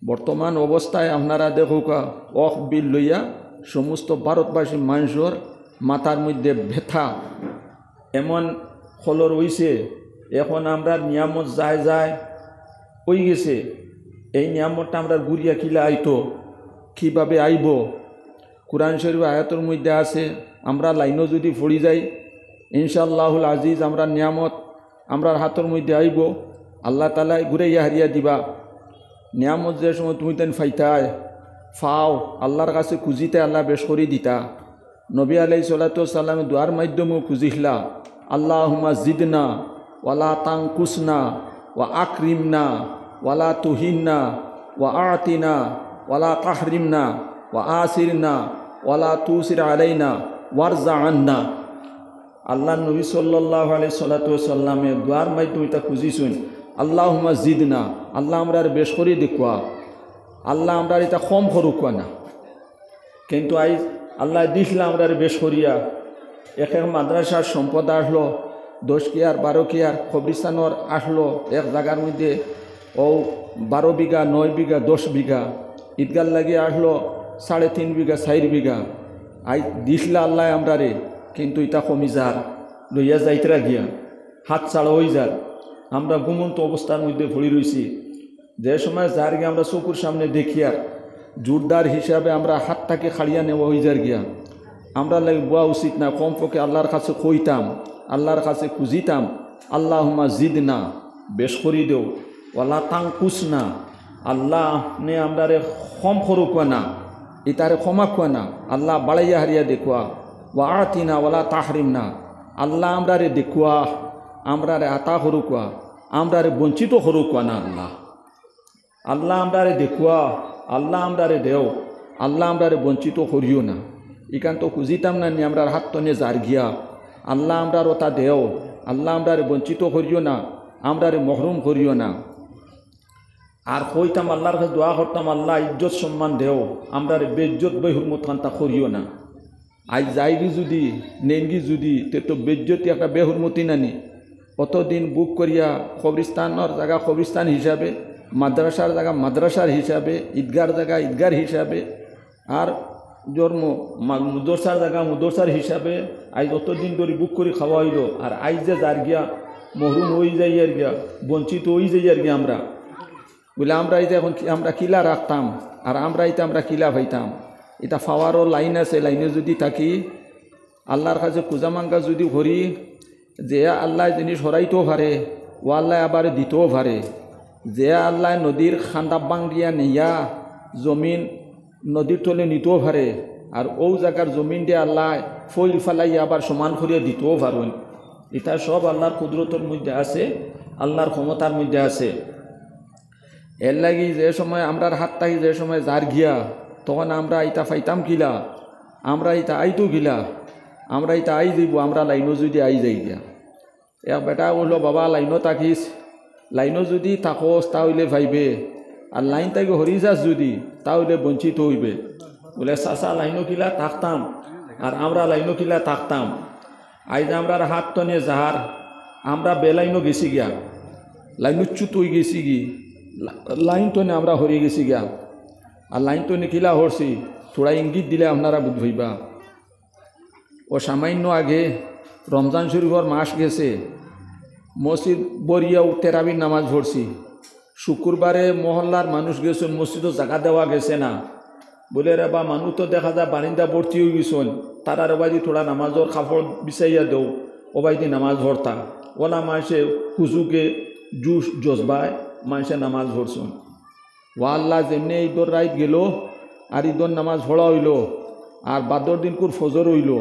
বর্তমান অবস্থায় আপনারা দেখুকা অফ বিল লইয়া সমস্ত ভারতবাসী মানুষের মাথার মধ্যে ব্যথা এমন ফলর হইছে। এখন আমরা নিয়ামত যায় যায় হয়ে গেছে। এই নিয়ামতটা আমরা ঘুরিয়া কিলা আইতো, কীভাবে আইব? কোরআন শরীফ আয়াতের মধ্যে আছে, আমরা লাইনও যদি পড়ি যাই ইনশাআল্লাহুল আজিজ আমরা নিয়ামত আমরার হাতের মধ্যে আইব। আল্লাহ তাআলা ঘুরাইয়া হারিয়া দিবা। নিয়ামত যে সময় তুমি তেন ফাইতায় ফাও আল্লাহর কাছে খুঁজিতে আল্লাহ বেশ করে দিতা। নবী আলাইহিস সালাতু ওয়াস সালামে দোয়ার মাধ্যমেও খুঁজিলা, আল্লাহুম্মা জিদনা ওয়ালা তানকুসনা ওয়া আকরিমনা ওয়ালা তুহিননা ওয়া আতিনা ওয়ালা তাহরিমনা ওয়া আসিরনা ওয়ালা তুসির আলাইনা ওয়ারজা আন্না। আল্লাহ নবী সাল্লাল্লাহু আলাইহি সাল্লাতু ওয়াস সাল্লামে দোয়ার মাধ্যমে এটা খুঁজিছেন, আল্লাহুম্মা জিদনা, আল্লাহ আমরা বেশ করে দেখুয়া, আল্লাহ আমরা এটা কম করুকা না। কিন্তু আইজ আল্লাহ দিছিলাম আমরা বেশ করিয়া। এক এক মাদ্রাসার সম্পদ আসলো 10 কেয়ার 12 কেয়ার, কবরিস্তানোর আসলো এক জায়গার মধ্যে ও 12 বিঘা 9 বিঘা 10 বিঘা, ঈদগার লাগিয়ে আসলো 3.5 বিঘা 4 বিঘা। আই দিছিলা আল্লাহ আমরা রে, কিন্তু এটা কমি যার লইয়া যাইতরা গিয়া হাত ছাড়া হয়ে যার। আমরা ঘুমন্ত অবস্থার মধ্যে পড়ে রয়েছি। যে সময় যার গিয়ে আমরা চকুর সামনে দেখিয়া জোরদার হিসাবে আমরা হাতটাকে খাড়িয়া নেওয়া হয়ে যার গিয়া। আমরা লাগে বোয়া উচিত না, কমপক্ষে আল্লাহর কাছে কইতাম, আল্লাহর কাছে খুঁজিতাম, আল্লাহুম্মা জিদনা, বেশ করি দেও, ওয়ালা তানকুসনা, আল্লাহ নে আমরা রে কম করুকা না, ইতারে ক্ষমা কুয়া না, আল্লাহ বাড়াইয়া হারিয়া দেখুয়া, ওয়া আতিনা ওয়ালা তাহরিমনা, আল্লাহ আমরা রে দেখুয়া, আমরা রে আতা করুকা, আমরা রে বঞ্চিত করুকা না। আল্লাহ আল্লাহ আমরা রে দেখুয়া, আল্লাহ আমরা রে দেও, আল্লাহ আমরা রে বঞ্চিত করিও না। ইকান তো খুঁজিতাম না নি আমরা হাত তনে যার গিয়া, আল্লাহ আমরা ওটা দেও, আল্লাহ আমরা রে বঞ্চিত করিও না, আমরা রে মহরুম করিও না। আর কইতাম আল্লাহর কাছে দোয়া করতাম, আল্লাহ ইজ্জত সম্মান দেও, আমরা রে বেজ্জত বেহুরমত খান্তা করিও না। আজ যাইগি যদি নেনগি যদি তে তো বেজ্জতি একটা বেহুরমতি নানি। অতদিন বুক করিয়া কবরিস্তানের জায়গা কবরিস্তান হিসাবে, মাদ্রাসার জায়গা মাদ্রাসার হিসাবে, ঈদগার জায়গা ঈদগার হিসাবে, আর জন্ম মুদরসার জায়গা মুদরসার হিসাবে আজ অতদিন ধরে বুক করে খাওয়া হইল। আর আজ যে যার গিয়া মহরুম হয়ে যাই আর গিয়া, বঞ্চিত হয়ে যাই আর গিয়া আমরা বলে আমরা এই যে এখন আমরা কিলা রাখতাম আর আমরা এটা আমরা কিলা পাইতাম। এটা পাওয়ারও লাইন আছে, লাইনে যদি থাকি আল্লাহর কাছে কুজামাঙ্গা যদি করি যে আল্লাহ জিনিস হরাইতেও পারে, ও আল্লাহ আবার দিতেও পারে। যে আল্লাহ নদীর খান্দা বাং দিয়া নেইয়া জমিন নদীর তলে নিতেও পারে, আর ও জায়গার জমিন দিয়ে আল্লাহ ফইল ফালাইয়া আবার সমান করিয়া দিতেও পারেন। এটা সব আল্লাহর কুদরতের মধ্যে আছে, আল্লাহর ক্ষমতার মধ্যে আছে। এর লাগি যে সময় আমরার হাত থাকি যে সময় যার গিয়া, তখন আমরা ইটা পাইতাম কিলা, আমরা ইটা আইতো গিলা, আমরা ইটা আই যাইব, আমরা লাইনও যদি আই যাই গিয়া। এক বেটা বললো, বাবা লাইনও থাকিস, লাইনও যদি থাকোস তাহলে ভাইবে, আর লাইন তাকে হরি যাস যদি তাহলে বঞ্চিত হইবে। বলে চাচা লাইনও কিলা থাকতাম আর আমরা লাইনও কিলা থাকতাম। আইজ আমরা হাত টনে যাহার আমরা বেলাইনও গেছি গিয়া, লাইনও চুত হয়ে গেছি গি, লাইন টনে আমরা হরিয়ে গেছি গিয়া। আর লাইন টনে কিলা হরছি থোড়া ইঙ্গিত দিলে আপনারা বুঝইবা। ও সামান্য আগে রমজান শরীফর মাস গেছে, মসজিদ বরিয়াও তেরাবির নামাজ পড়ছি। শুক্রবারে মহল্লার মানুষ গেছেন, মসজিদও জায়গা দেওয়া গেছে না। বলে রে বা মানুষ তো দেখা যায় বারিন্দা ভর্তি হয়ে গেছেন, তারা রেবাদি থোড়া নামাজর কাপড় বিছাইয়া দেও, ওবাইদি নামাজ ভরতা। ওলা মানুষে হুজুকে জুস জজবায় মানুষে নামাজ ভরছেন। ও আল্লাহ যেমনি ঈদর রাইত গেল আর ঈদর নামাজ ভরা হইল, আর বাদর দিন কুর ফজর হইল।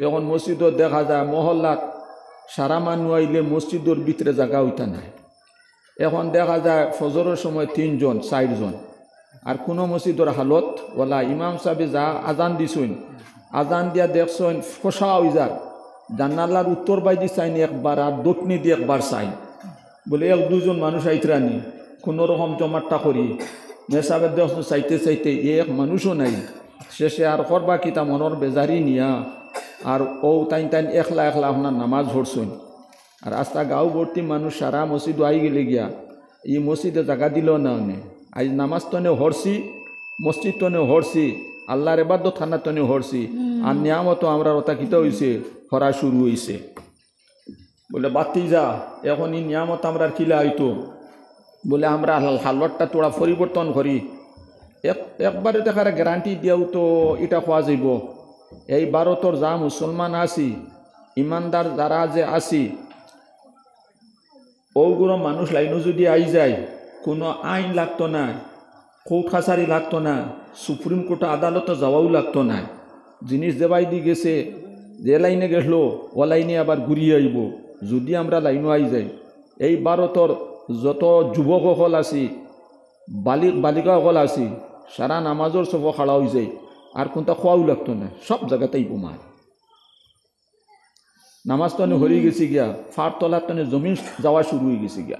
এখন মসজিদও দেখা যায় মহল্লাত সারা মানুষ আইলে মসজিদর ভিতরে জায়গা হইতা নাই। এখন দেখা যায় ফজরের সময় 3 জন 4 জন। আর কোনো মসজিদর হালত ওলা ইমাম সাহেবে যা আজান দিছেন, আজান দিয়া দেখছেন ফসা হয়ে যার, জান্নালার উত্তর বাইদি চাইনি একবার আর দক্ষিণে দিয়ে একবার চাই। বলে 1-2 জন মানুষ আইতরানি কোনো রকম জমাটটা করি মেসাবের দেখ চাইতে চাইতে এক মানুষও নাই। শেষে আর করবা কিতা মনের বেজারি নিয়া আর ও তাইন একলা একলা আপনার নামাজ ভরছেন। আর আস্তা গাঁও ভর্তি মানুষ সারা মসজিদ আই গেলে গিয়া, এই মসজিদে জায়গা দিল না, আজ নামাজ তনে হরছি, মসজিদ তনে হরছি, আল্লাহর ইবাদত খানা তনে হরছি, আর নিয়ামত আমরা ওটা কিতা হইছে হরা শুরু হইছে। বলে বাতি যা এখন এই নিয়ামত আমরা কিলা হইতো, বলে আমরা হালতটা তোরা পরিবর্তন করি। একবারে দেখার গ্যারান্টি দিয়াও তো এটা খোয়া যাইব। এই ভারতর যা মুসলমান আছি, ইমানদার যারা যে আছি, ওগুলো মানুষ লাইনও যদি আই যায়, কোনো আইন লাগতো না, কোর্ট কাছারি লাগতো না, সুপ্রিম কোর্ট আদালতে যাওয়াও লাগতো না। জিনিস দেবাই দি গেছে, যে লাইনে গেল ও লাইনে আবার ঘুরিয়ে আইব যদি আমরা লাইনও আই যাই। এই ভারতর যত যুবকসকল আছি, বালিকাসকল আছি, সারা নামাজর সব খাড়া হয়ে যায়, আর কোনটা খোয়াও লাগতো না, সব জায়গাতেই বোমা। নামাজ তনে হরি গেছি গিয়া, ফার তলার তনে জমিন যাওয়া শুরু হয়ে গেছি গিয়া,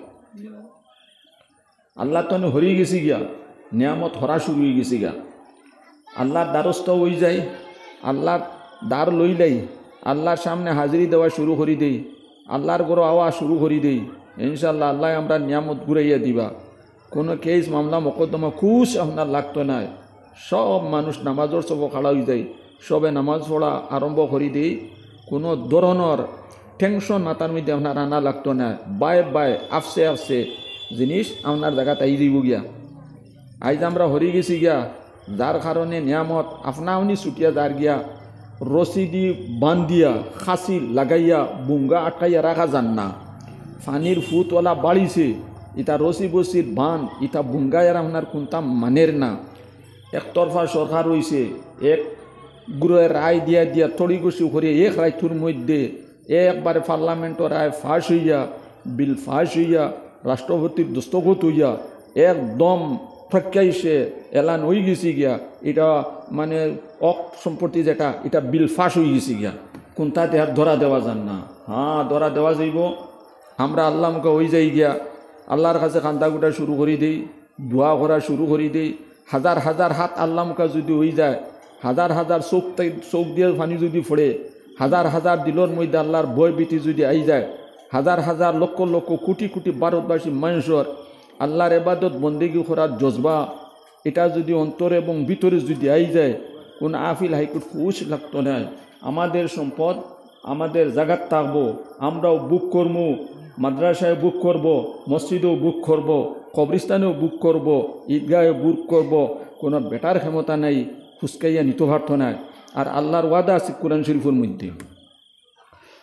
আল্লাহ তনে হরি গেছি গিয়া, নিয়ামত হরা শুরু হয়ে গেছি গিয়া। আল্লাহর দ্বারস্থ হয়ে যায়, আল্লাহর দ্বার লইলাই আল্লাহর সামনে হাজিরি দেওয়া শুরু করি দেই, আল্লাহর গড় আওয়া শুরু করি দেই। ইনশাল্লাহ আল্লাহ আমরা নিয়ামত ঘুরাইয়া দিবা। কোনো কেস মামলা মকদ্দমা খুশ আপনার লাগতো না, সব মানুষ নামাজর সব খাড়া হয়ে যায়, সবে নামাজ পড়া আরম্ভ করি দেই। কোনো ধরনের টেনশন মাথার মধ্যে আপনার আনা লাগতো না, বাই আফসে আফসে জিনিস আপনার জায়গা তাই দিব গিয়া। আজ আমরা হরি গেছি গিয়া, যার কারণে নিয়ামত আপনা আপনি ছুটিয়া যার গিয়া, রশি দি বান্ধিয়া খাসি লাগাইয়া বুঙ্গা আটকাইয়া রাখা যান না। পানির ফুটওয়ালা বাড়িছে, ইটা রশি বসির বান ইটা বুঙ্গাইয়ার আপনার কোনটা মানের না। একতরফা সরকার হয়েছে, এক গুরুয়ে রায় দিয়া দিয়া তড়িঘষি করে এক রায়তুর মধ্যে একবারে পার্লামেন্টের রায় ফাঁস হইয়া, বিল ফাঁস হইয়া, রাষ্ট্রপতির দস্তখত হইয়া একদম প্রজ্ঞাইছে এলান হয়ে গেছি গিয়া। এটা মানে সম্পত্তি যেটা, এটা বিল ফাঁস হয়ে গেছি গিয়া, কোনটা দেহার ধরা দেওয়া যান না। হ্যাঁ, ধরা দেওয়া যাইব। আমরা আল্লাহ মুখে হয়ে যাই গিয়া, আল্লাহর কাছে কান্দা গুটা শুরু করে দিই, দোয়া করা শুরু করে দিই। হাজার হাজার হাত আল্লাহ মুখা যদি হয়ে যায়, হাজার হাজার চোখ দিয়ে পানি যদি পড়ে, হাজার হাজার দিলর মধ্যে আল্লাহর ভয় ভীতি যদি আই যায়, হাজার হাজার লক্ষ লক্ষ কোটি কোটি ভারতবাসী মানুষের আল্লাহর ইবাদত বন্দেগি করার জজবা এটা যদি অন্তরে এবং ভিতরে যদি আই যায়, কোন আফিল হাইকোর্ট খুশ লাগতো না। আমাদের সম্পদ আমাদের জায়গাত থাকবো, আমরাও বুক করবো, মাদ্রাসায় বুক করব, মসজিদেও বুক করব, কবরস্থানেও বুক করব, ঈদগাহে বুক করব। কোনো বেটার ক্ষমতা নাই ফুসকাইয়া নিতে পারতো না। আর আল্লাহর ওয়াদা আছে কুরআন শরীফের মধ্যে,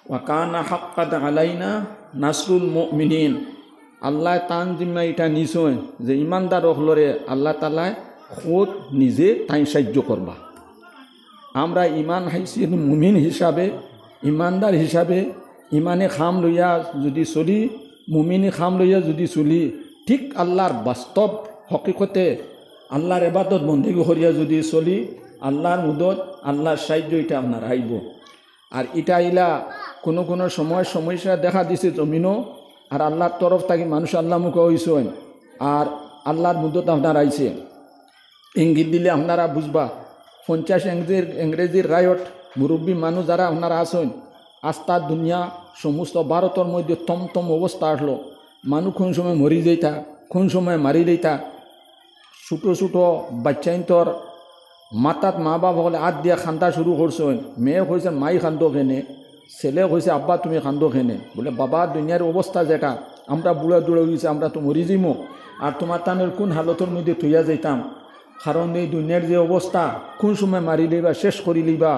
ওয়া কানা হাক্কান আলাইনা নাসরুল মুমিনিন। আল্লাহ তান জিম্মা এটা নিছয় যে ইমানদার হলরে আল্লাহ তাআলা খোদ নিজে তাই সাহায্য করবা। আমরা ইমান হাইছি মুমিন হিসাবে, ইমানদার হিসাবে, ইমানে খাম লইয়া যদি চলি, মুমিনি খাম লইয়া যদি চলি, ঠিক আল্লাহর বাস্তব হকিকতে আল্লাহর ইবাদত বন্দেগি করিয়া যদি চলি, আল্লাহর মুদত আল্লাহর সাহায্য এটা আপনার আইব। আর এটা আইলা কোনো কোনো সময় সমস্যা দেখা দিছে জমিনও, আর আল্লাহর তরফ থাকি মানুষ আল্লাহ মুখ হইছেন, আর আল্লাহর মুদত আপনার আইছে। ইঙ্গিত দিলে আপনারা বুঝবা। 50 ইংরেজির রায়ট মুরব্বী মানুষ যারা আপনারা আসেন, আস্তার দুনিয়া সমস্ত ভারতের মধ্যে তমতম অবস্থা আসলো। মানুষ কোন সময় মরি যাইতা, কোন সময় মারি যাইতা। ছোটো ছোটো বাচ্চাইন্তর মাতাত মা বাবা হলে হাত দিয়া খান্দা শুরু করছেন। মেয়ে কইছে মাই খান্দ খেনে, ছেলে কইছে আব্বা তুমি খান্দ খেনে। বলে বাবা দুনিয়ার অবস্থা যেটা, আমরা বুড়া দৌড়ে গেছে, আমরা তো মরি যাইমো, আর তোমার টানের কোন হালতের মধ্যে থইয়া যাইতাম। কারণ এই দুনিয়ার যে অবস্থা, কোন সময় মারি লইবা, শেষ করি লইবা,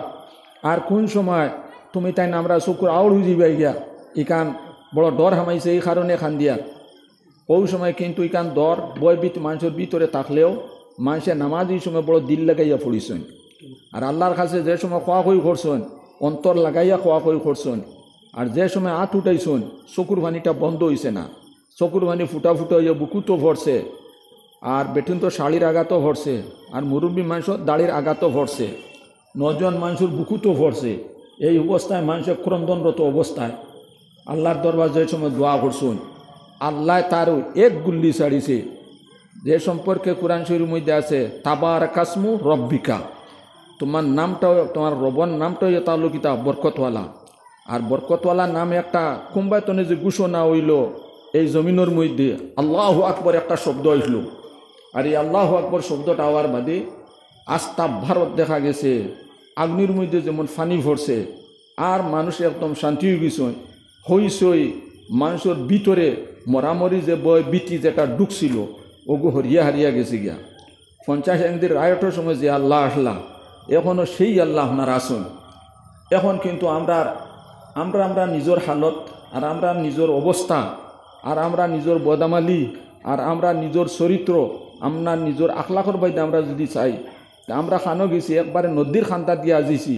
আর কোন সময় তুমি তাই আমরা চকুর আউড় হয়ে যাইবা গিয়া। ইকান বড় ডর হামাইছে, এই কারণে খান দিয়া। ওই সময় কিন্তু ইকান ডর ভয়ভীত মানুষের ভিতরে থাকলেও মানুষের নামাজ এই সময় বড় দিল লাগাইয়া পড়িছেন। আর আল্লাহর কাছে যে সময় খোয়া খই করছেন, অন্তর লাগাইয়া খোয়া খই করছেন। আর যে সময় হাত উঠাইছেন, চকুর পানিটা বন্ধ হয়েছে না, চকুর পানি ফুটা ফুটা হইয়া বুকুতো ভরছে, আর বেটুন তো শাড়ির আঘাতও ভরছে, আর মুরব্বী মানুষের দাড়ির আঘাতও ভরছে, নজন মানুষের বুকুতো ভরছে। এই অবস্থায় মানুষের ক্রন্দনরত অবস্থায় আল্লাহর দরবার যে সময় দোয়া করছেন, আল্লাহ তারও এক গুল্লি ছাড়িছে, যে সম্পর্কে কোরআন শরীফের মধ্যে আছে তাবারাকাসমু রব্বিকা। তোমার নামটাও, তোমার রবর নামটাও তালুকিতা বরকতওয়ালা। আর বরকতওয়ালা নামে একটা কুম্বায়তনে যে ঘোষণা হইল এই জমিনের মধ্যে, আল্লাহু আকবার একটা শব্দ হইল। আর এই আল্লাহু আকবর শব্দটা হওয়ার বাদে আস্থা ভারত দেখা গেছে আগ্নির মধ্যে যেমন ফানি ভরছে আর মানুষ একদম শান্তি হয়ে গেছে হইসই মানুষের ভিতরে মরামরি যে বয় বিতি যেটা ঢুকছিল ওগু হরিয়া হারিয়া গেছে গিয়া 50 একদিন রায়টের সময় যে আল্লাহ আসলা এখনও সেই আল্লাহ আপনার আসুন। এখন কিন্তু আমরা নিজের হালত আর আমরা নিজের অবস্থা আর আমরা নিজের বদামালি আর আমরা নিজের চরিত্র আমরা নিজের আখলাখর বাইতে আমরা যদি চাই আমরা খানো গেছি একবারে নদীর খান্তা দিয়ে আজিছি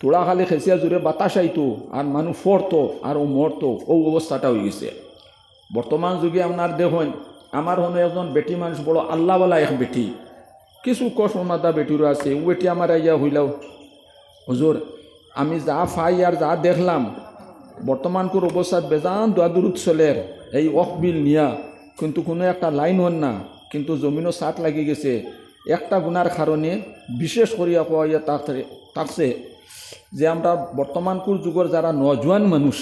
তোড়া খালি খেসিয়া জুড়ে বাতাস আইতো আর মানুষ ফরতো আর ও মরতো ও অবস্থাটা হয়ে গেছে। বর্তমান যুগে আপনার দেখুন আমার হনো একজন বেটি মানুষ বড় আল্লাহওয়ালা এক বেটি কিছু কসমাদা বেটিরও আছে ও বেটি আমার আইয়া হইলাও হুজুর আমি যা ফাই আর যা দেখলাম বর্তমানকুর অবস্থাত বেজান দোয়াদুরুদ চলের এই অকবিল নিয়া কিন্তু কোনো একটা লাইন হন না কিন্তু জমিনও সাত লাগি গেছে একটা গুনার কারণে বিশেষ করিয়া কোয়া ইয়া থাকছে যে আমরা বর্তমানকুর যুগের যারা নজওয়ান মানুষ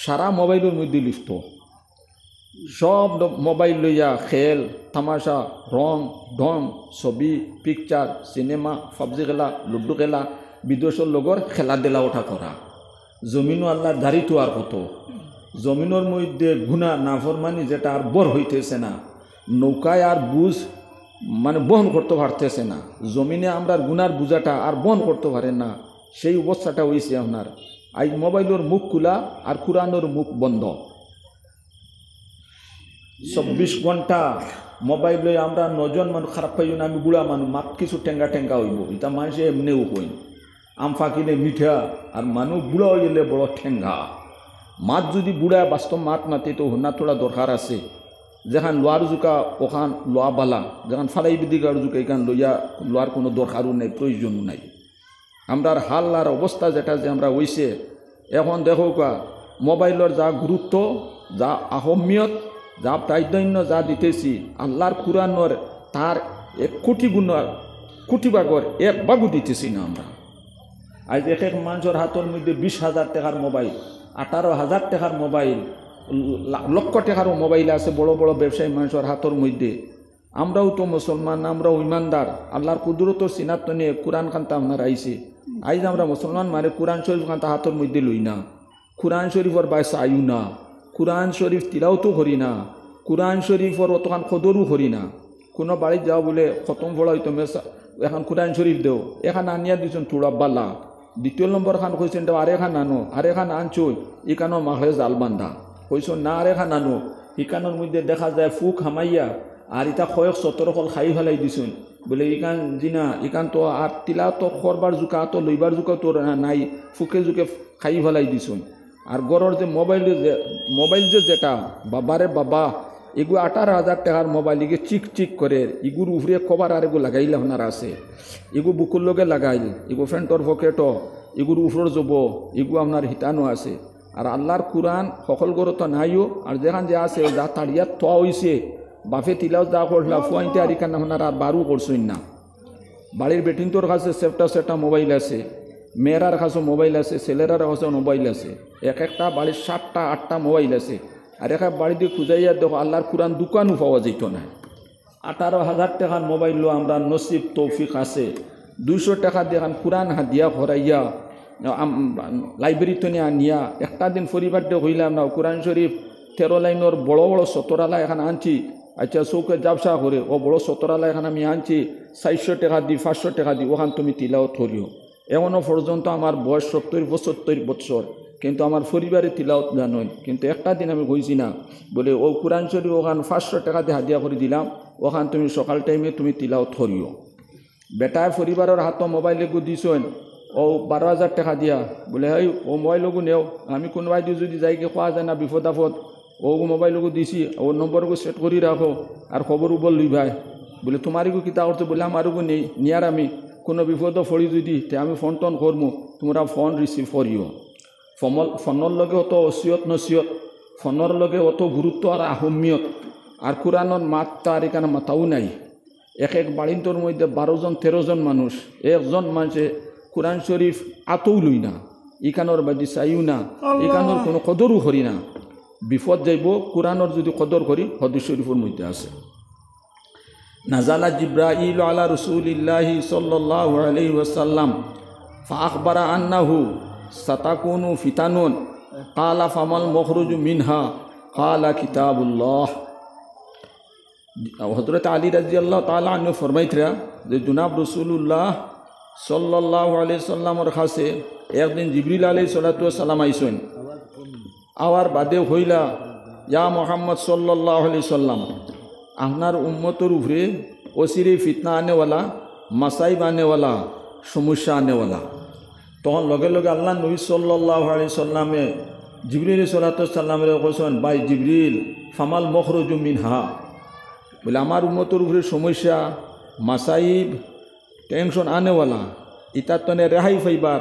সারা মোবাইলের মধ্যে লিপ্ত সব মোবাইল লইয়া খেল তামাশা রং ঢং ছবি পিকচার সিনেমা পাবজি খেলা লুডু খেলা বিদেশের লগর খেলা দেলা ওঠা করা জমিনও আল্লাহর ধারিত আর কত জমিনের মধ্যে গুণা নাফরমানি যেটা আর বর হইতেছে না নৌকায় আর বুঝ মানে বহন করতে পারতেছে না জমিনে আমরা গুনার বুঝাটা আর বহন করতে পারেন না সেই অবস্থাটা হয়েছে আপনার আজ মোবাইলের মুখ খোলা আর কোরআনের মুখ বন্ধ 24 ঘন্টা মোবাইলে আমরা নজন মানুষ খারাপ পাই না আমি বুড়া মানুষ মাত কিছু টেঙ্গা টেঙ্গা হইব এটা মানুষে এমনিও হইন আম ফাঁকিলে মিঠা আর মানুষ বুড়া হইলে বড় ঠেঙ্গা মাত যদি বুড়া বাস্তব মাত মাতে তো হন্না তোলা দরকার আছে যেখান লোয়ার জুকা ওখান লোয়া বালা যেখান ফালাই বিদিকার জুকা এখান লইয়া লোয়ার কোনো দরকারও নাই প্রয়োজনও নাই আমরার হাল আর অবস্থা যেটা যে আমরা হইছে এখন দেখো কা মোবাইলের যা গুরুত্ব যা আহমিয়ত যা প্রাধান্য যা দিতেছি আল্লাহর কুরআনের তার 1 কোটি গুণ কোটি ভাগর 1 ভাগও দিতেছি না আমরা আজ এক মানুষের হাতের মধ্যে 20,000 টাকার মোবাইল 18,000 টাকার মোবাইল লক্ষ টাকারও মোবাইল আছে বড় বড় ব্যবসায়ী মানুষের হাতের মধ্যে আমরাও তো মুসলমান আমরাও ইমানদার আল্লাহর কুদরতর সিনাত নিয়ে কোরআন খান্তা আপনার আইছে আইজ আমরা মুসলমান মানে কোরআন শরীফ খান্তা হাতের মধ্যে লই না কোরআন শরীফর বাইসা আয়ু না কোরআন শরীফ তিলাওতো করি না কোরআন শরীফর অতখান কদরও করি না কোনো বাড়িতে যাও বলে খতম পড়া হইতো এখন কোরআন শরীফ দেও এখান আনিয়া দিচ্ছেন তোরা বালা দ্বিতীয় নম্বর খান কইছেন আরেখান আনো আরেখান আনছই ইকানো মাখলে জাল বান্ধা কইছেন না আরেখান আনো ইকানোর মধ্যে দেখা যায় ফুক হামাইয়া আর ইটা কয়েক 17 কল খাই ফেলাই দিছুন বলে ইকান জিনা ইকান তো আর তিলা তো করবার জুকা তো লইবার জুকা তো নাই ফুকে জুকে খাই ফেলাই দিছুন আর গড়ের যে মোবাইল যেটা বাবারে বাবা এগু 18,000 টাকার মোবাইল এগুলো চিক চিক করে এগুর উপরে কভার আর এগু লাগাইলে আপনার আছে এগু বুকুর লগে লাগাইল এগু ফ্রেন্টর পকেটও এগুর উপর যাব এগু আপনার হিতানো আছে আর আল্লাহর কোরআন সকল গড় তো নাইও আর যেখান যে আছে যা তাড়িয়া থোয়া হয়েছে বাফে তিলাও যা করলা ফুয়াইতে আর এখানে আপনার আর বারু করছই না বাড়ির বেটিনটোর কাছে সেটা মোবাইল আছে মেয়েরার কাছে মোবাইল আছে ছেলেরার কাছে মোবাইল আছে একটা বাড়ির 7টা 8টা মোবাইল আছে আর এক বাড়িতে খুঁজাইয়া দেখো আল্লাহর কোরআন দোকানও পাওয়া যেত না 18,000 টাকার মোবাইল আমরা নসিব তৌফিক আছে 200 টাকা দিয়ে কোরআন হাদিয়া ভরাইয়া লাইব্রেরিতে আনিয়া একটা দিন পরিবার দিয়ে হইলাম না কোরআন শরীফ 13 লাইনের বড় বড় 17 লাই এখানে আনছি আচ্ছা চৌকে ব্যবসা করে ও বড় 17 লাই এখানে আমি আনছি 400 টাকা দিই 500 টাকা দিই ওখান তুমি তিলাও ধরিও এমনও পর্যন্ত আমার বয়স 70-72 বছর কিন্তু আমার পরিবারে তিলাওত জানোই কিন্তু একটা দিন আমি কইছি না বলে ও কোরআন শরীফ ওখান 500 টাকা দিয়ে হাদিয়া করে দিলাম ওখান তুমি সকাল টাইমে তুমি তিলাওত ধরিও বেটায় পরিবারের হাত মোবাইলে গু দিছেন ও 12,000 টাকা দিয়া বলে এই ও মোবাইলগু নেও আমি কোনোবাই দিয়ে যদি যাইকে খোয়া যায় না বিপদ আপদ ও মোবাইলগু দিছি ও নম্বরগু সেট করে রাখো আর খবরও বল লই ভাই বলে তোমারিগু কিতা করছে বলে আমারগু নেই নিয়ার আমি কোনো বিপদ পড়ি যদি তে আমি ফোন টোন করবো তোমরা ফোন রিসিভ করিও ফোনের লগে অত অসিয়ত নসিয়ত ফোনের লগে অত গুরুত্ব আর আহমিয়ত আর কোরআনের মাতটা আর এখানে মাথাও নাই এক বাড়িটোর মধ্যে 12 জন 13 জন মানুষ একজন মানুষে কোরআন শরীফ আতও লই না ইকানোর বাদি চাইও না ইকানোর কোনো কদরও করি না বিপদ যাইব কোরআনের যদি কদর করি হদিস শরীফের মধ্যে আছে নাজালা জিব্রাইল আলা রাসূলিল্লাহি সাল্লাল্লাহু আলাইহি ওয়াসাল্লাম ফাআখবারা আন্নাহু সাতাকুনু ফিতানুন ক্বালা ফামাল মখরুজু মিনহা ক্বালা কিতাবুল্লাহ। হযরত আলী রাদিয়াল্লাহু তাআলা আনহু ফরমাইতরা যে জনাব রাসূলুল্লাহ সাল্লাল্লাহু আলাইহি সাল্লামের কাছে একদিন জিবরিল আলাইহিস সালাতু ওয়াস সালাম আইসেন। আওয়ার বাদে হইলা, ইয়া মুহাম্মদ সাল্লাল্লাহু আলাইহি সাল্লাম, আপনার উম্মতের উপরে অচিরে ফিতনা আনেওয়ালা, মাসাইব আনেওয়ালা, সমস্যা আনেওয়ালা। তখন লগে লগে আল্লাহ নবী সাল্লাল্লাহু আলাইহি সাল্লামে জিবরিল সালাতু ওয়াস সালামের কইছেন, ভাই জিবরিল, ফামাল মখরুজু মিনহা, বলে আমার উম্মতের উপরে সমস্যা, মাসাইব, টেনশন আনেওয়ালা, ইতার তনে রেহাই ফাইবার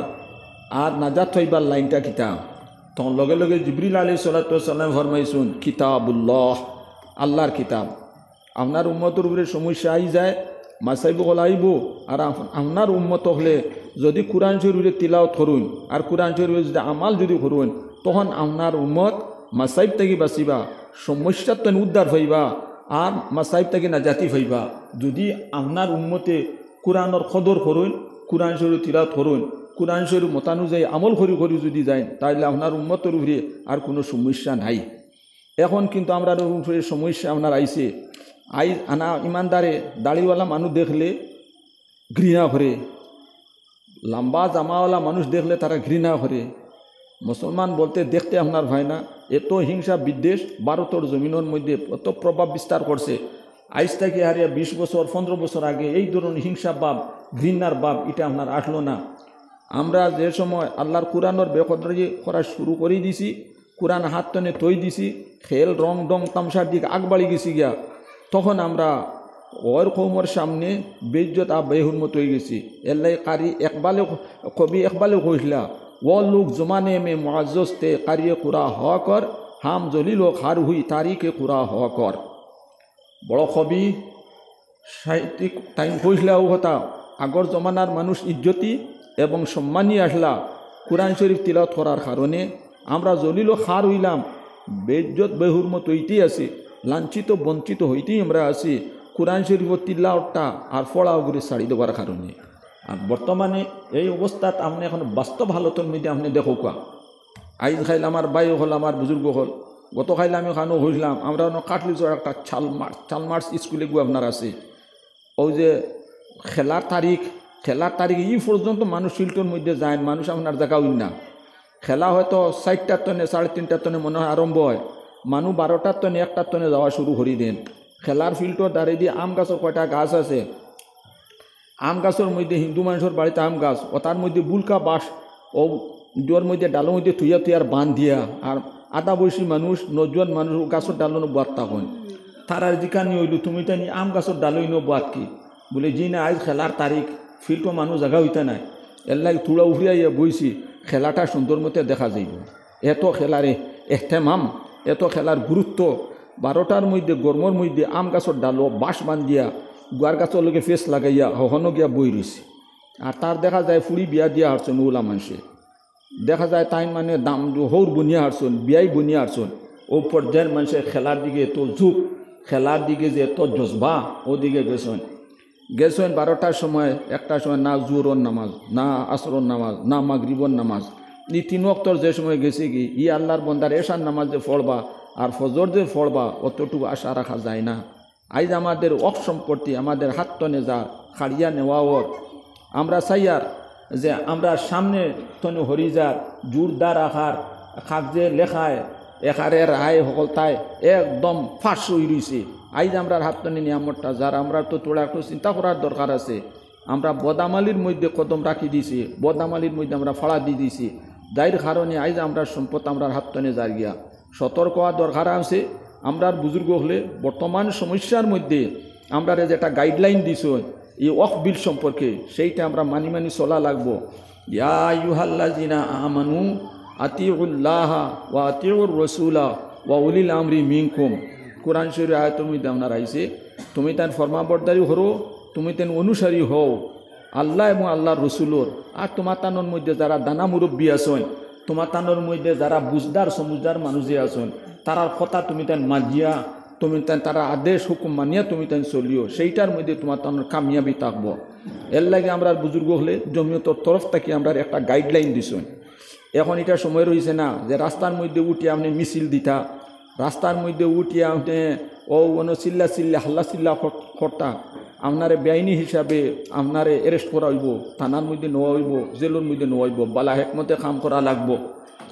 আর নাজাত ফাইবার লাইনটা কিতা। তখন লগে লগে জিবরিল আলাইহিস সালাতু ওয়াস সালাম ফরমাইছেন, কিতাবুল্লাহ, আল্লাহর কিতাব। আপনার উম্মতের উপরে সমস্যা আই যায়, মাসাইব হল আইব, আর আপনার উম্মত হলে যদি কোরআন শরীফে তিলাওয়াত করুন আর কোরআন শরীফে যদি আমাল যদি করুন, তখন আপনার উম্মত মাসাইব থেকে বাঁচিবা, সমস্যার তনে উদ্ধার হইবা আর মাসাইব থেকে নাজাতি হইবা। যদি আপনার উম্মতে কোরআনের কদর করুন, কোরআন শরীফ তিলাওয়াত করুন, কোরআন শরীফ মতানুযায়ী আমল করি করি যদি যায়, তাহলে আপনার উম্মতের উপরে আর কোনো সমস্যা নাই। এখন কিন্তু আমরা উপরে সমস্যা আপনার আইছে। আনা ইমানদারে দাড়িওয়ালা মানুষ দেখলে ঘৃণা করে, লম্বা জামাওয়ালা মানুষ দেখলে তারা ঘৃণা করে। মুসলমান বলতে দেখতে আপনার হয় না, এত হিংসা বিদ্বেষ ভারতের জমিনের মধ্যে এত প্রভাব বিস্তার করছে। আইজ থেকে হারিয়া 20 বছর 15 বছর আগে এই ধরনের হিংসা ভাব, ঘৃণার ভাব এটা আপনার আসলো না। আমরা যে সময় আল্লাহর কোরআনের বেকদরি করা শুরু করে দিছি, কোরআন হাত টনে তৈ দিছি, খেল রং ডং তামসার দিকে আগ বাড়ি গেছি গিয়া, তখন আমরা ওর কৌমর সামনে বেইজ্জত বেহুরমত হয়ে গেছি। এল্লাই কারি একবালে কবি একবালে কইলা, ও লোক জমানে মে মুআজ্জজ তে কারিয়ে কুরা হওয়া কর, হাম জলিল ও খার হুই তারিখে কুরা হওয়া কর। বড় কবি সাহিত্যিক টাইম কইলা ও কথা, আগর জমানার মানুষ ইজ্জতি এবং সম্মানী আসলা কোরআন শরীফ তিলাওয়াত করার কারণে। আমরা জলিল ও খার হইলাম, বেইজ্জত বেহুরমত হইতেই আছি, লাঞ্ছিত বঞ্চিত হইতেই আমরা আছি কোরআন শরীফ তিলাওয়াতটা আর ফড়াও করে ছাড়ি দেওয়ার কারণে। আর বর্তমানে এই অবস্থাত আপনি এখন বাস্তব হালতের মধ্যে আপনি দেখো কোয়া। আইজ খাইলে আমার বাই হল, আমার বুজুর্গ হল, গত খাইলে আমি খানো হইলাম, আমরা কাটলি চড় একটা চালমার্চ স্কুলে গিয়ে আপনার আছে। ওই যে খেলার তারিখ ই পর্যন্ত মানুষ ফিল্ডের মধ্যে যায়, মানুষ আপনার দেখা হইন না। খেলা হয়তো 4টার টনে 3.5টার টনে মনে হয় আরম্ভ হয়, মানুষ 12টার টনে 1টার টনে যাওয়া শুরু করি দেন। খেলার ফিল্ডর দাঁড়িয়ে দিয়ে আম গাছের কয়টা গাছ আছে, আম গাছের মধ্যে হিন্দু মানুষের বাড়িতে আম গাছ, ও তার মধ্যে বুলকা বাঁশ ও জোর মধ্যে ডালের মধ্যে তুইয়ার বান দিয়া, আর আধা বয়সী মানুষ 9 জন মানুষ গাছের ডালনো বাদ তখন তার আর জিকানি হইল, তুমি তো আম গাছের ডালইনো বাদ কি বলে, জি না আজ খেলার তারিখ, ফিল্ডও মানুষ জায়গা হইতে নাই, এল্লাই তুড়া উফরিয়া বইছি, খেলাটা সুন্দর মতে দেখা যাইব। এত খেলারে এহতেমাম, এত খেলার গুরুত্ব। 12টার মধ্যে গরমের মধ্যে আম গাছের ডালো বাঁশ বান্ধিয়া গুয়ার গাছের লগে ফেস লাগাইয়া হহনো গিয়া বই রয়েছে। আর তার দেখা যায় ফুড়ি বিয়া দিয়া হারছেন ওলা মানুষে, দেখা যায় তাই মানে দাম হৌর বনিয়া হারছেন, বিয়াই বনিয়া হারছেন। ও পর্যায়ের মানুষের খেলার দিকে এত ঝুঁক, খেলার দিকে যে এত জজবা, ওদিকে গেছেন 12টার সময়, 1টার সময় না জোহরের নামাজ, না আসরের নামাজ, না মাগরিবের নামাজ, এই 3 ওয়াক্তর যে সময় গেছে কি ই আল্লাহর বন্দার এশার নামাজ যে পড়বা আর ফজর যে পড়বা, অতটুকু আশা রাখা যায় না। আজ আমাদের অক সম্পত্তি আমাদের হাত তনে যা খাড়িয়া নেওয়ার, আমরা চাইয়ার যে আমরা সামনে তনে হরিজার জোরদার আখার খাক যে লেখায় এখারের রায় সকল তাই একদম ফাঁস হয়ে রয়েছে। আইজ আমরা হাত তনে নিয়ামতটা যার আমরা তো তোরা একটু চিন্তা করার দরকার আছে। আমরা বদামালির মধ্যে কদম রাখি দিছি, বদামালির মধ্যে আমরা ফাড়া দিয়ে দিছি, যার কারণে আইজ আমরা সম্পদ আমরা হাত তনে যার গিয়া সতর্ক হওয়া দরকার আছে। আমরা বুজুর্গ হলে বর্তমান সমস্যার মধ্যে আমরা যেটা গাইডলাইন দিছ এই ওয়াকফ বিল সম্পর্কে, সেইটা আমরা মানি চলা লাগবো। ইয়া আইয়ুহাল্লাযিনা আমানু আতিউল্লাহ ওয়া আতিউর রাসূলা ওয়া উলিল আমরি মিনকুম। কোরআন শরীফের আয়াতের মধ্যে আপনার আইছে, তুমি তার ফরমাবরদারি হরো, তুমি তেন অনুসারী হও আল্লাহ এবং আল্লাহর রসুলোর। আর তোমার তানোর মধ্যে যারা দানা মুরব্বী আছেন, তোমার তানোর মধ্যে যারা বুঝদার সমুজদার মানুষ যে আছেন, তারার কথা তুমি তেন মাজিয়া তুমি তারা আদেশ হুকুম মানিয়া তুমি তাই চলিও, সেইটার মধ্যে তোমার তার কামিয়াবি থাকবো। এর লাগে আমরা বুজুর্গ হলে জমিয়তর তরফ থেকে আমরা একটা গাইডলাইন দিছেন। এখন এটা সময় রয়েছে না যে রাস্তার মধ্যে উঠিয়ে আপনি মিছিল দিতা, রাস্তার মধ্যে উঠিয়ে আপনি চিল্লা চিল্লা হাল্লা চিল্লা করতা, আপনারে বেআইনি হিসাবে আপনারে অ্যারেস্ট করা হইব, থানার মধ্যে নেওয়া হইব, জেলের মধ্যে নেওয়া হইব। বালা হেকমতে কাম করা লাগবো,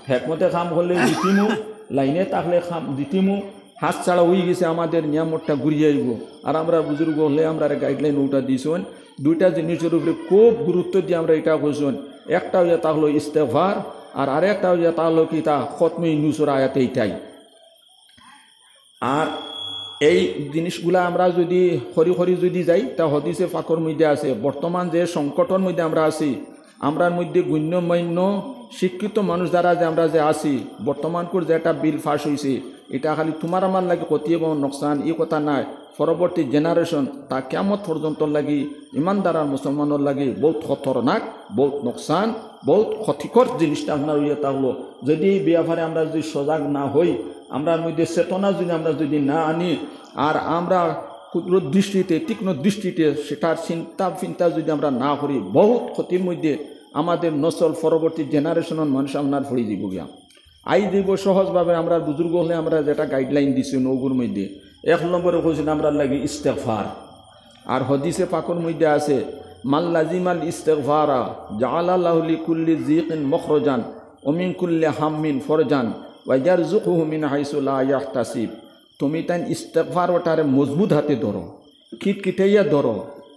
হেকমতে কাম করলে দিতিমু, লাইনে থাকলে কাম দিতিমু, হাত ছাড়া হয়ে গেছে আমাদের নিয়ামতটা ঘুরিয়ে আইব। আর আমরা বুজুর্গ হলে আমরা গাইডলাইন ওটা দিয়েছেন। দুইটা জিনিসের উপরে খুব গুরুত্ব দিয়ে আমরা এটা করছেন। একটা হইয়া তা হলো ইস্তেগফার, আর আরেকটা হইয়া তা হলো কি তা খতমে ইউনূসের আয়াত এইটাই। আর এই জিনিসগুলা আমরা যদি খরি খরি যদি যাই তা হদিসে ফাকর মধ্যে আছে। বর্তমান যে সংকটের মধ্যে আমরা আছি, আমরার মধ্যে গণ্যমান্য শিক্ষিত মানুষ দ্বারা যে আমরা যে আছি, বর্তমানকুর যে একটা বিল ফাঁস হয়েছে, এটা খালি তোমার আমার লাগে ক্ষতি এবং নোকসান এই কথা নাই, পরবর্তী জেনারেশন তা কিয়ামত পর্যন্ত লাগি ইমানদার আর মুসলমানের লাগে বহুত খতরনাক, বহুত নোকসান, বহুত ক্ষতিকর জিনিসটা আপনার ইয়ে থাকলো। যদি এই ব্যাপারে আমরা যদি সজাগ না হই, আমরার মধ্যে চেতনা যদি আমরা যদি না আনি, আর আমরা ক্ষুদ্র দৃষ্টিতে তীক্ষ্ণ দৃষ্টিতে সেটার চিন্তা যদি আমরা না করি, বহুত ক্ষতির মধ্যে আমাদের নসল পরবর্তী জেনারেশনের মানুষ আপনার ভরে দিব গিয়া। আই দিব সহজভাবে আমরা বুজুর্গ হলে আমরা যেটা গাইডলাইন দিছি নৌগুর মধ্যে 1 নম্বরে কইছেন আমরা লাগে ইস্তেগফার। আর হদিসে পাকর মধ্যে আছে মান লাজিমাল ইস্তেগফারা জাআলাল্লাহু লিকুল্লি যিকিন মখরজান ওয়া মিন কুল্লি হাম্মিন ফরজান ওয়া ইয়ারযুকুহু মিন হাইসু লা ইয়াহতাসিব। তুমি তাই ইস্তেগফার ওটারে মজবুত হাতে ধরো, কিটকিটাইয়া ধরো,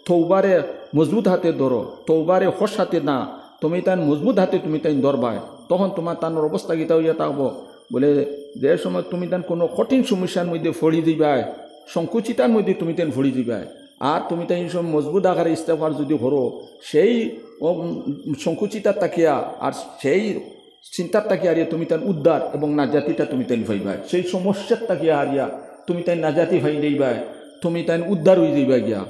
তওবারে মজবুত হাতে ধরো, তওবারে হোস হাতে না, তুমি তাই মজবুত হাতে তুমি তাই ধরবায়, তখন তোমার তানোর অবস্থা গীতা হইয়া থাকবো। বলে যে সময় তুমি তান কোনো কঠিন সমস্যার মধ্যে ফড়ি দিবায়, সংকুচিতার মধ্যে তুমি তেন ফড়ি দিবায়, আর তুমি তাই সব মজবুত আকারে ইস্তেগফার যদি করো, সেই সংকুচিতার তাকিয়া আর সেই চিন্তার তাকিয়া হারিয়া তুমি তার উদ্ধার এবং নাজাতিটা তুমি তাই ভাইবায়, সেই সমস্যার তাকিয়া হারিয়া তুমি তাই নাজাতি ভাই দিবায়, তুমি তাই উদ্ধার হয়ে যাইবা গিয়া।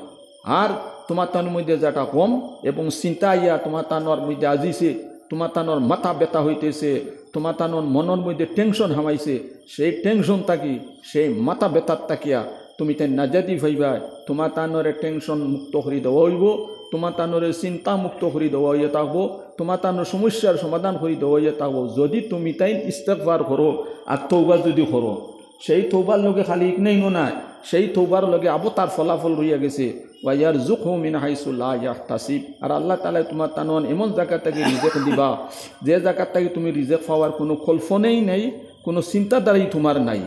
আর তোমার তার মধ্যে যেটা কম এবং চিন্তা আইয়া তোমার তানোর মধ্যে আজিছে, তোমার তানোর মাথা ব্যথা হইতেছে, তোমার তানোর মনের মধ্যে টেনশন হামাইছে, সেই টেনশন থাকি সেই মাথা ব্যথার তাকিয়া তুমি তাই নাজাতি ভাইবায়, তোমার তানোরে টেনশন মুক্ত করে দেওয়া হইব, তোমার তানোরে চিন্তা মুক্ত করে দেওয়া হইয়া থাকবো, তোমার তানোর সমস্যার সমাধান করে দেওয়া হইয়া থাকবো যদি তুমি তাই ইস্তেগফার করো আর তওবা যদি করো। সেই তওবার লগে খালি ইকনাই নয়, সেই তওবার লগে আবো তার ফলাফল রইয়া গেছে ওয়া ইয়ারযুকুহু মিন হাইসু লা ইয়াহতাসিব। আর আল্লাহ তাআলা তোমার তানোন এমন জায়গা থেকে রিজিক দিবা যে জায়গা থেকে তুমি রিজিক পাওয়ার কোনো কল্পনাই নাই, কোনো চিন্তাধারাই তোমার নাই।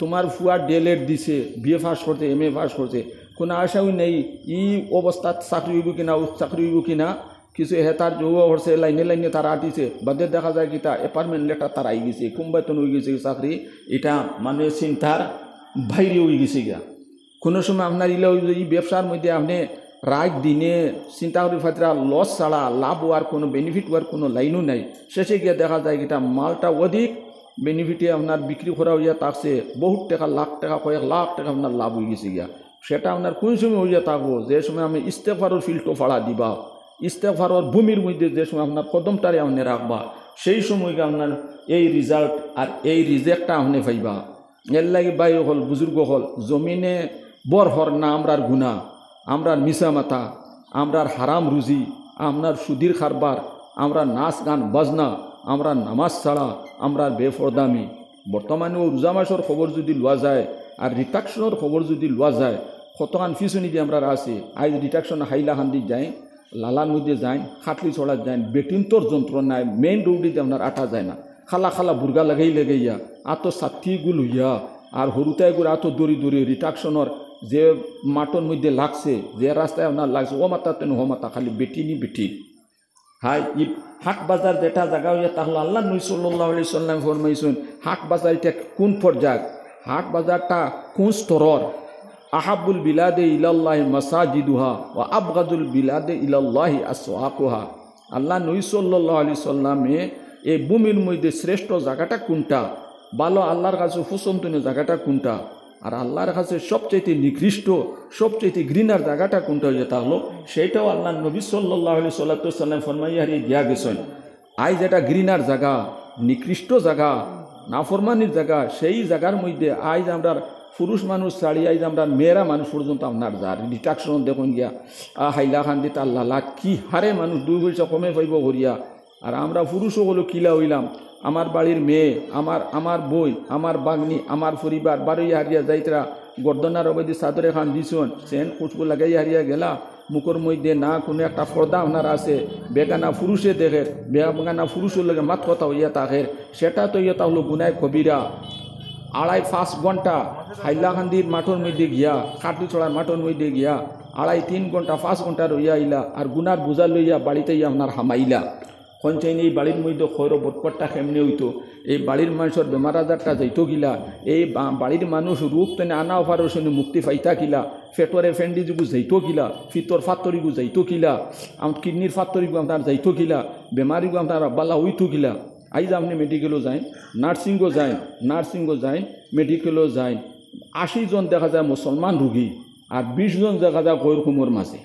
তোমার ফুয়া ডিএলএড দিছে, বিএ পাস করছে, এমএ পাস করছে, কোনো আশাও নেই ই অবস্থাত চাকরি হইব কিনা, চাকরি হইব কিনা, কিছু হেতার যৌব হচ্ছে লাইনে লাইনে তারা আটিছে, বাদে দেখা যায় কি তা অ্যাপার্টমেন্ট লেটার তারা আই গেছে, কুম্বাইতন হয়ে গেছে চাকরি, এটা মানে চিন্তার বাইরে হয়ে গেছে গিয়া। কোনো সময় আপনার এই ব্যবসার মধ্যে আপনি রাত দিনে চিন্তা করি ফাতরা লস ছাড়া লাভ হওয়ার কোনো বেনিফিট হওয়ার কোনো লাইনও নাই। শেষে গিয়ে দেখা যায় কিটা মালটা অধিক বেনিফিটে আপনার বিক্রি করা হইয়া থাকছে, বহুত টাকা লাখ টাকা কয়েক লাখ টাকা আপনার লাভ হয়ে গেছে গিয়া। সেটা আপনার কোন সময় হইয়া থাকবো যে সময় আপনি ইস্তেগফারের ফিল্টো ফাড়া দিবা, ইস্তেগফারের ভূমির মধ্যে যে সময় আপনার কদমটারে আপনি রাখবা, সেই সময়কে আপনার এই রেজাল্ট আর এই রিজেক্টটা আপনি পাইবা। এর লাগে বাই হল বুজুর্গ হল জমিনে বর হর না আমরার গুণা, আমরার মিশা মাথা, আমরার হারাম রুজি, আপনার সুদীর খারবার, আমরা নাচ গান বাজনা, আমরা নামাজ ছাড়া, আমরা বেফরদামি। বর্তমানে ও রোজা মাসের খবর যদি লওয়া যায় আর রিটাকশনের খবর যদি লওয়া যায়, কতখান ফিসনি দিয়ে আমরা আছে। আজ রিটাকশন হাইলাকান্দি যায়, লালার মধ্যে যায়, খাটলি ছড়া যায়, বেটিন্তর যন্ত্রণায় মেইন রোডে আপনার আটা যায় না, খালা খালা বুর্গা লাগাইয়া আত সাথীগুলো হইয়া আর হরুতাইগুলো আত দড়ি দড়ি রিটাকশনের যে মাঠের মধ্যে লাগছে, যে রাস্তায় আপনার লাগছে, ও মাথা তেন ও মাথা খালি বেটি নি বেটি। হাই ই হাট বাজার যেটা জায়গা হইয়া তাহলে আল্লাহ নবী সাল্লাল্লাহু আলাইহি সাল্লাম ফরমাইছেন হাট বাজার এটা কোন পর্যায়, হাট বাজারটা কোন স্তরর। আহাবুল বিলাদে ইলাল্লাহি মাসাজিদুহা ওয়া আবগাদুল বিলাদে ইলাল্লাহি আসওয়াকুহা। আল্লাহ নবী সাল্লাল্লাহু আলাইহি সাল্লামে এই ভূমির মধ্যে শ্রেষ্ঠ জায়গাটা কোনটা, ভালো আল্লাহর কাছে পছন্দনীয় জায়গাটা কোনটা, আর আল্লাহর কাছে সবচেয়ে নিকৃষ্ট সবচেয়ে ঘৃণার জায়গাটা কোনটা হয়ে তাহলো সেইটাও আল্লাহ নবী সাল্লাল্লাহু আলাইহি সাল্লাম ফরমাইয়া হারিয়ে দিয়া গেছেন। আই যেটা ঘৃণার জায়গা, নিকৃষ্ট জায়গা, নাফরমানির জায়গা, সেই জায়গার মধ্যে আজ আমরা পুরুষ মানুষ ছাড়িয়ে আইজ আমরা মেয়েরা মানুষ পর্যন্ত আপনার যার ডিট্রাকশন দেখুন গিয়া হাইলাকান্দিতে আল্লাহ কি হারে মানুষ 2 পয়সা কমে পাইব করিয়া। আর আমরা পুরুষও হলো কিলা হইলাম, আমার বাড়ির মেয়ে, আমার বই, আমার বাগনি, আমার পরিবার বারোই হারিয়া যাইতরা গর্দনার অবধি চাদরে খান দিছন, সেন কুচকু লাগাই হারিয়া গেলা, মুখর মধ্যে না কোনো একটা পর্দা আপনার আছে, বেগানা পুরুষে দেখে, বেগানা পুরুষের লগে মাত কথা হইয়া তাকের, সেটা তো ইয়া তা হলো গুনায় কবিরা। 2.5 ঘন্টা হাইলাকান্দির মাঠের মধ্যে গিয়া, কাটুছড়ার মাঠের মধ্যে গিয়া 2.5-3 ঘন্টা 5 ঘন্টা রইয়া আইলা, আর গুনার বোঝা লইয়া বাড়িতে আপনার হামাইলা। কনচাইনি এই বাড়ির মধ্যে খৈর বটপটটা কেমনে হইতো, এই বাড়ির মানুষের বেমার আজারটা যাইতো কিলা, এই বাড়ির মানুষ রূপ তেনে আনা অপারেশনে মুক্তি পাইতা কিলা, ফেটরে ফেন্ডিজুগু যাইতো কিলা, ফিতর ফাত্তরিগু যাইতো কিলা, কিডনির ফাত্তরিগু আপনার যাইতো কিলা, বেমারিগু আপনার বালা হইতো কিলা। আইজ আপনি মেডিকেলও যাই, নার্সিংও যাই, মেডিকেলও যাই, 80 জন দেখা যায় মুসলমান রুগী আর 20 জন দেখা যায় গৈর কুমোর মাঝে।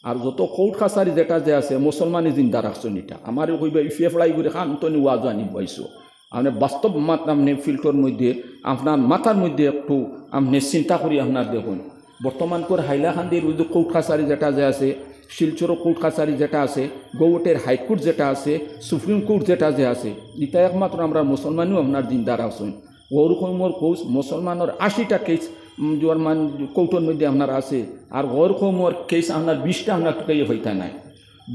আর যত কোর্ট কাছারি যেটা যে আছে মুসলমানই জিন্দা রাখছেন, এটা আমার কইবা ইফিয়ে ফ্লাই করে খান তো ওয়াজ আনি পাইছো। আপনি বাস্তব মাত আপনি ফিল্টার মধ্যে আপনার মাথার মধ্যে একটু আপনি চিন্তা করি আপনার দেখুন, বর্তমান করে হাইলাকান্দির ওই যে কোর্ট কাছারি যেটা যে আছে, শিলচর কোর্ট কাছারি যেটা আছে, গৌহাটির হাইকোর্ট যেটা আছে, সুপ্রিম কোর্ট যেটা যে আছে, এটা একমাত্র আমরা মুসলমানও আপনার জিন্দা রাখছেন। ওরকমর কোচ মুসলমানের 80টা কেস মান কৌটোর মধ্যে আপনার আছে, আর ওরকমর কেস আপনার 20টা আপনার টুকাইয়ে হইতা নাই।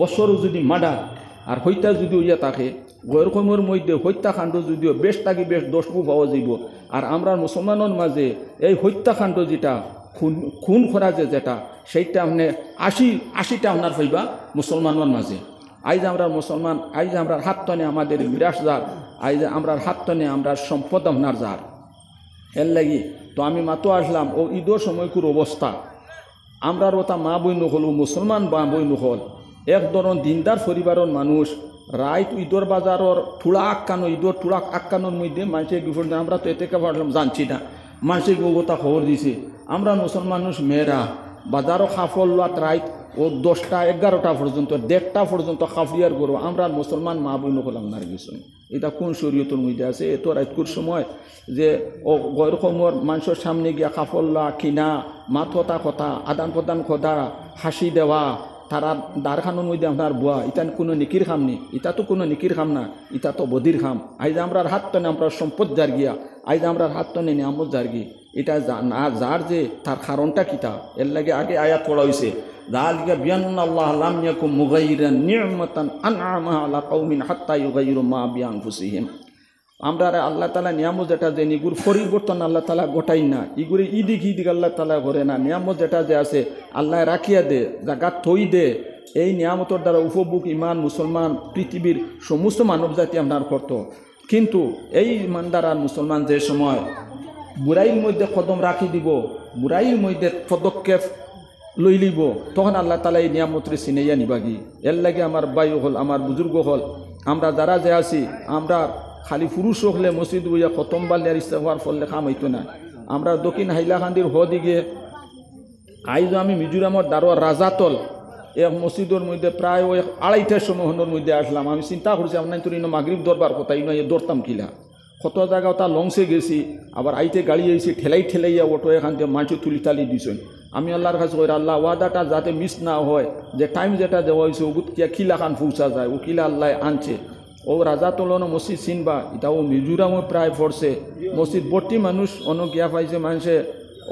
বছরও যদি মার্ডার আর হত্যা যদি হইয়া থাকে, ওরকমের মধ্যে হত্যাকাণ্ড যদিও বেশ থাকি বেশ 10 পাওয়া যাইব। আর আমরা মুসলমানের মাঝে এই হত্যাকাণ্ড যেটা খুন করা যেটা, সেইটা আপনি 80টা আপনার পাইবা মুসলমানের মাঝে। আইজ আমরা মুসলমান, আইজ আমরা হাত টানে আমাদের বিরাস যার, আইজ আমরা হাত টানে আমরা সম্পদ আপনার যার। এর লাগি তো আমি মাতো আসলাম ও ঈদের সময়কুর অবস্থা, আমরার ওটা মা বই নহল, মুসলমান মা বই নহল, এক ধরন দিনদার পরিবারের মানুষ রাইত ঈদর বাজারের ঠুড়া আক্কানো, ঈদর ঠুড়া আক্কানোর মধ্যে মানুষের বিপদ, আমরা তো এতে পারলাম জানছি না, মানুষের গোগতা খবর দিছে। আমরা মুসলমান মানুষ মেয়েরা বাজারও খাফল লোয়াত রাইত ও 10টা 11টা পর্যন্ত 1:30টা পর্যন্ত খাফিয়ার করবো। আমরা মুসলমান মা বই নহল আপনার কিছু, এটা কোন শরীয়তের মধ্যে আছে? এত রাইতকুর সময় যে ও গরকমর মানুষের সামনে গিয়া খাফল্লা কিনা, মাথতা কথা, আদান প্রদান কথা, হাসি দেওয়া, তারা দারখানোর মধ্যে আপনার বুয়া, এটা কোনো নিকির খাম নি? এটা তো কোনো নিকির খাম না, এটা তো বদির খাম। আইজ আমরা হাত টানে আমরা সম্পদ যার গিয়া, আইজ আমরা হাত টানে নিয়ামত যার গি, এটা না যার যে তার কারণটা কিতা, এর লাগে আগে আয়াত পড়া হয়েছে, যালিকা বিআন্নাল্লাহ লাম ইয়াকুম মুগাইয়িরান নি'মাতান আন'আমাহা আলা কওমিন হাত্তা ইউগাইয়িরু মা বিআনফুসিহিম। আমরা আল্লাহ তালা নিয়ামত যেটা যে ইগুর পরিবর্তন আল্লাহ তালা গোটাই না, ইগুরে ইদিক আল্লাহ তালা করে না। নিয়ামত যেটা যে আছে আল্লাহ রাখিয়া দে, জায়গা থই দে। এই নিয়ামতের দ্বারা উপভোগ ইমান মুসলমান পৃথিবীর সমস্ত মানব জাতি আপনার করত। কিন্তু এই ইমানদার আর মুসলমান যে সময় বুড়াইয়ের মধ্যে কদম রাখি দিব, বুড়াইয়ের মধ্যে পদক্ষেপ লই লিব, তখন আল্লাহ তালা এই নিয়ামতরে চিনাইয়া নিবাগি। এর লাগে আমার বাই হল, আমার বুজুর্গ হল, আমরা যারা যে আছি, আমরা খালি পুরুষ হলে মসজিদ বইয়া খতম বাল্যার ইস্তেগফার ফললে কাম হইতো না। আমরা দক্ষিণ হাইলাকান্দির দিকে আইজ আমি মিজোরামর দারোয়ার রাজাতল এক মসজিদের মধ্যে প্রায় ওই 2:30টার সময়ের মধ্যে আসলাম। আমি চিন্তা করছি আপনার তো ইনো মাগরিব দরবার কথা, ইনো দৌড়তাম কিলা, কত জায়গা তা লংসে গেছি, আবার আইতে গাড়ি আইছি ঠেলাইয়া অটো এখান থেকে মাছ তুলি তালি দিছেন। আমি আল্লাহর কাছে কই, আল্লাহ ওয়াদাটা যাতে মিস না হয়, যে টাইম যেটা দেওয়া হয়েছে ওগুত কিলা খান পৌঁছা যায়, ও কিলা আল্লাহ আনছে। ও রাজা তোলনো মসজিদ চিনবা, এটাও মিজোরামও প্রায় পড়ছে মসজিদ ভর্তি মানুষ, অন্য গিয়া পাইছে মানুষে।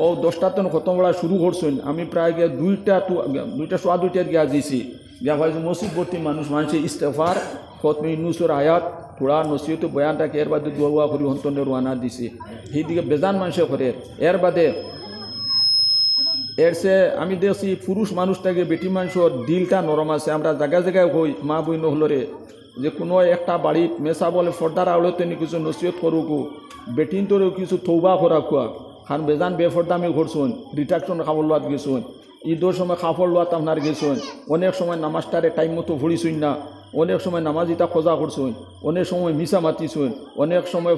ও 10টা তন খতম বেলা শুরু করছেন, আমি প্রায় গিয়ে 2:15 গিয়া দিয়েছি, গিয়া পাইছে মসজিদ ভর্তি মানুষে ইস্তেগফার খতমে ইউনূসের আয়াত থোড়া নসিহত বয়ানটাকে এর বাদে দোয়া করি হন্তনে রোয়ানা দিছি। সেইদিকে বেজান মানুষে করে। এর বাদে এর সে আমি দেখছি পুরুষ মানুষটাকে বেটি মানুষের দিলটা নরম আছে। আমরা জায়গায় হই মা বই নহলরে যে কোনো একটা বাড়িত মেসা বলে ফর্দার আওড়তে নি কিছু নসিহত করুকু, বেটিন তোরেও কিছু থৌবা করা খুয়া, কারণ বেজান বেফরদামি ঘরছুন, রিটাকশন খাবার লোয়াত গেছুন, ঈদের সময় খাফর লোয়াত আপনার গেছুন, অনেক সময় নামাজটারে টাইম মতো ভরিছুন না, অনেক সময় নামাজিটা খোঁজা করছুন, অনেক সময় মিশা মাতিছুন, অনেক সময়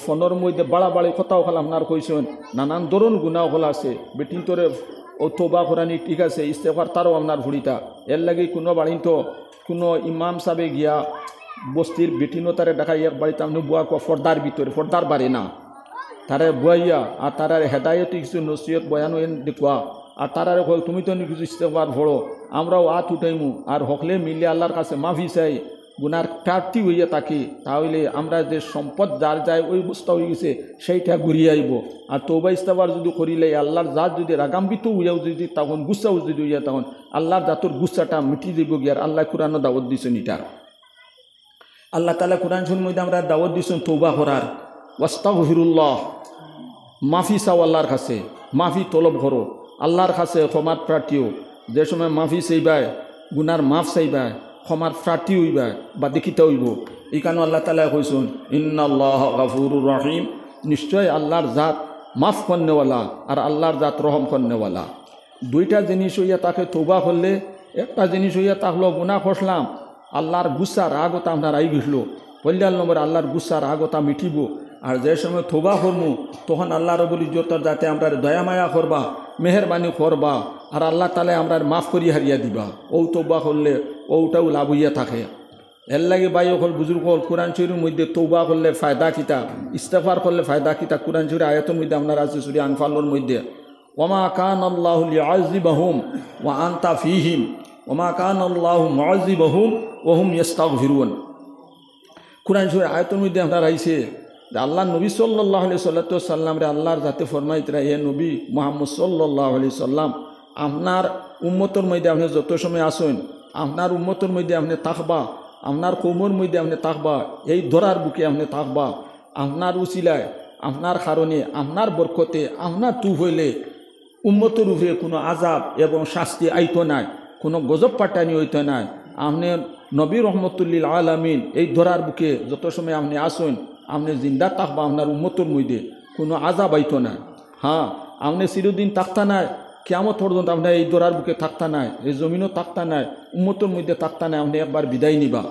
ফোনের মধ্যে বাড়াবাড়ি কথাও খাল আপনার কইছুন, নানান ধরন গুণাও হল আছে। বেটিন তোরে ও তোবা করানি ঠিক আছে, ইস্তেগফার তারও আপনার ভুড়িটা। এর লাগে কোনো বাড়ি তো কোনো ইমাম সাহেবে গিয়া বস্তির বেটিনতারে দেখাই এক বাড়িতে আপনি বুয়া ফর্দার ভিতরে ফর্দার বাড়ে না, তারা বুয়াইয়া আর তারার হেদায়তি কিছু নসিহত বয়ান দেখুয়া আর তারারে কয় তুমি তো কিছু ইস্তেগফার পড়ো, আমরাও আত উঠাইমু আর হকলে মিলে আল্লাহর কাছে মাফি চাই, গুনার প্রার্থী হইয়া থাকি, তাহলে আমরা যে সম্পদ যার যায় ওই অবস্থা হয়ে গেছে সেইটা ঘুরিয়ে আইব। আর তওবা ইস্তেগফার যদি করিলে আল্লাহর জাত যদি রাগাম্বিত হইয়াও যদি তখন গুচ্ছাও যদি হইয়া তখন আল্লাহর জাতর গুচ্ছাটা মিটি যাব গিয়ার। আল্লাহ কোরআনও দাওয়াত দিছেন এটা, আল্লাহ তাআলা কোরআন শুন মধ্যে আমরা দাওয়াত দিছেন তওবা করার, ওয়াস্তাগফিরুল্লাহ, মাফি চাও আল্লাহর কাছে, মাফি তলব করো আল্লাহর কাছে, ক্ষমার প্রার্থীও। যে সময় মাফি চাইবায়, গুনার মাফ চাইবায়, ক্ষমার প্রার্থী হইবা বা দেখিতে হইব। এই কারণে আল্লাহ তাআলা কইছেন ইন্নাল্লাহ গাফুরুর রহিম, নিশ্চয় আল্লাহর জাত মাফ করনেওয়ালা আর আল্লাহর জাত রহম করনেওয়ালা। দুইটা জিনিস হইয়া তাকে তওবা করলে, একটা জিনিস হইয়া তাহলো গুনাহ করলাম, আল্লাহর গুসার আগতা আপনার আই গেছিল, পল্যাল নম্বর আল্লাহর গুসার আগতা মিটিব। আর যে সময় তওবা করমু তখন আল্লাহ রব্বুল ইজ্জতর যাতে আমরা দয়া মায়া করবা, মেহরবানি করবা আর আল্লাহ তাআলা আমরা মাফ করি হারিয়া দিবা। ও তওবা করলে ওটাও লাভ হইয়া থাকে। এর লাগে বাই হল বুজুর্গ হল কোরআন শরীফের মধ্যে তওবা করলে ফায়দা কিতা, ইস্তেগফার করলে ফায়দা কিতা, কোরআন শরীফের আয়াতের মধ্যে আপনার আছে সূরা আনফালের মধ্যে, ওমা কানাল্লাহু লিউআযিবাহুম ওয়া আনতা ফীহিম ওমা কানাল্লাহু মুআযিবাহুম ওয়া হুম ইস্তাগফিরুন। কোরআন শরীফের আয়াতের মধ্যে আপনার আইছে যে আল্লাহ নবী সাল্লাল্লাহু আলাইহি সাল্লাম রে আল্লাহর জাতে ফরমাইতরা, হে নবী মুহাম্মদ সাল্লাল্লাহু আলাইহি সাল্লাম, আপনার উম্মতের মধ্যে আপনি যত সময় আসেন, আপনার উম্মতের মধ্যে আপনি থাকবা, আপনার কৌমের মধ্যে আপনি থাকবা, এই ধরার বুকে আপনি থাকবা, আপনার উসিলায়, আপনার কারণে, আপনার বরকতে, আপনার তু হইলে উম্মতের উপরে কোনো আজাব এবং শাস্তি আইতো নাই, কোনো গজব পাটানি হইতো নাই। আপনি নবী রহমতুল্লিল আলামিন এই ধরার বুকে যত সময় আপনি আসেন, আপনি জিন্দা থাকবা, আপনার উম্মতের মধ্যে কোনো আজাব আইতো না। হ্যাঁ, আপনি চিরদিন থাকতা নাই, কিয়ামত পর্যন্ত আপনার এই দরার বুকে থাকতা নাই, এই জমিনও থাকতা নাই, উম্মতের মধ্যে থাকতা নাই, আপনি একবার বিদায় নিবা।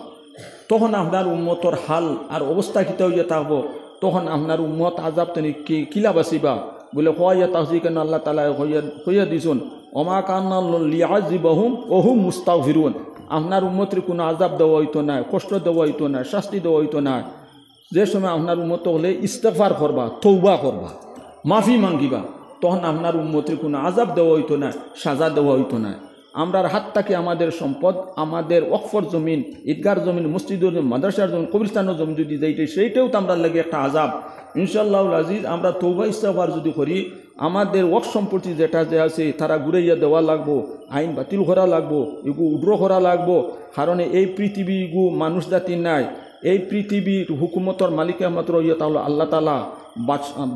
তখন আপনার উম্মতর হাল আর অবস্থা কিতা হইয়া থাকবো, তখন আপনার উম্মত আজাব তেনি কিলা বাঁচিবা বলে হইয়া তাহসি কেন আল্লাহ তাআলা হইয়া দিছুন ওমা কান্না লিউআযিবাহুম ওয়া হুম মুস্তাগফিরুন। আপনার উম্মতের কোনো আজাব দেওয়া হইতো না, কষ্ট দেওয়া হইতো না, শাস্তি দেওয়া হইতো না। যে সময় আপনার উম্মত হলে ইস্তেগফার করবা, তওবা করবা, মাফি মাঙ্গিবা, তখন আপনার উম্মতের কোনো আজাব দেওয়া হইতো না, সাজা দেওয়া হইতো না। আমরার হাত থেকে আমাদের সম্পদ, আমাদের ওয়াকফর জমিন, ঈদগার জমিন, মসজিদের জমিন, মাদ্রাসার জমিন, কবরস্থানের জমিন যদি যাইতে, সেইটাও তো আমরা লাগে একটা আজাব। ইনশাআল্লাহুল আজিজ আমরা তওবা ইস্তেগফার যদি করি, আমাদের ওয়াকফ সম্পত্তি যেটা যে আছে তারা ঘুরাইয়া দেওয়া লাগবো, আইন বাতিল করা লাগবো, এগু উড্র করা লাগবো। কারণ এই পৃথিবী গু মানুষ জাতি নাই, এই পৃথিবীর হুকুমতর মালিকের মাত্র ইয়ে তাহলো আল্লাহ তাআলা,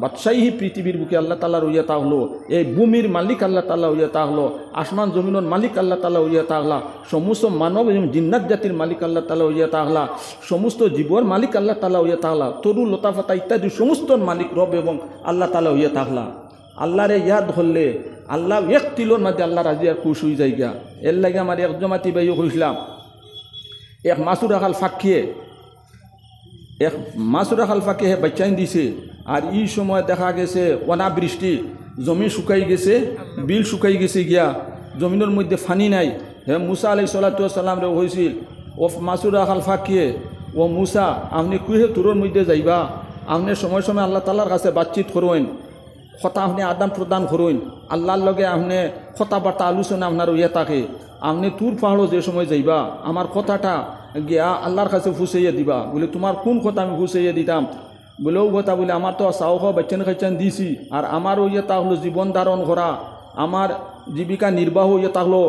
বাদশাহী পৃথিবীর বুকে আল্লাহ তাআলার হইয়া তাহলো, এই ভূমির মালিক আল্লাহ তাআলা হইয়া তাহলো, আসমান জমিনের মালিক আল্লাহ তাআলা হইয়া তাহলা, সমস্ত মানব এবং জিন্নাত জাতির মালিক আল্লাহ তাআলা হইয়া তাহলা, সমস্ত জীবর মালিক আল্লাহ তাআলা হইয়া তাহলা, তরু লতাফাতা ইত্যাদি সমস্ত মালিক রব এবং আল্লাহ তাআলা হইয়া তাহলা। আল্লাহরে ইয়াদ ধরলে আল্লাহ এক তিলোর মধ্যে আল্লাহ রাজি আর খুশ হয়ে যায় গিয়া। এর লাগে আমার এক জমাতি বাইও কইসলাম, এক মাসুর আকাল ফাঁকিয়ে হে বাচ্চাইন দিছে। আর এই সময় দেখা গেছে অনাবৃষ্টি, জমি শুকাই গেছে, বিল শুকাই গেছে গিয়া, জমিনের মধ্যে ফানি নাই। হে মুসা আলাইহিস সালাতু ওয়াস সালাম রে হয়েছিল, ও মাসুর আকাল ফাঁকিয়ে, ও মুসা আপনি কুহে তুরোর মধ্যে যাইবা, আপনি সময় সময় আল্লাহ তাআলার কাছে বাতচিত করুন, কথা আপনি আদান প্রদান করুন, আল্লাহর লগে আপনি কথাবার্তা আলোচনা আপনার ইয়ে থাকে। আপনি তুর পাহাড়ও যে সময় যাইবা, আমার কথাটা গিয়া আল্লাহর কাছে ফুসাইয়া দিবা। বলে তোমার কোন কথা আমি ফুসাইয়া দিতাম? বলে ও কথা বলে আমার তো চাউখ বাচ্চান খাইচান দিছি, আর আমারও ইয়ে তা হলো জীবন ধারণ করা, আমার জীবিকা নির্বাহ ইয়ে তা হলো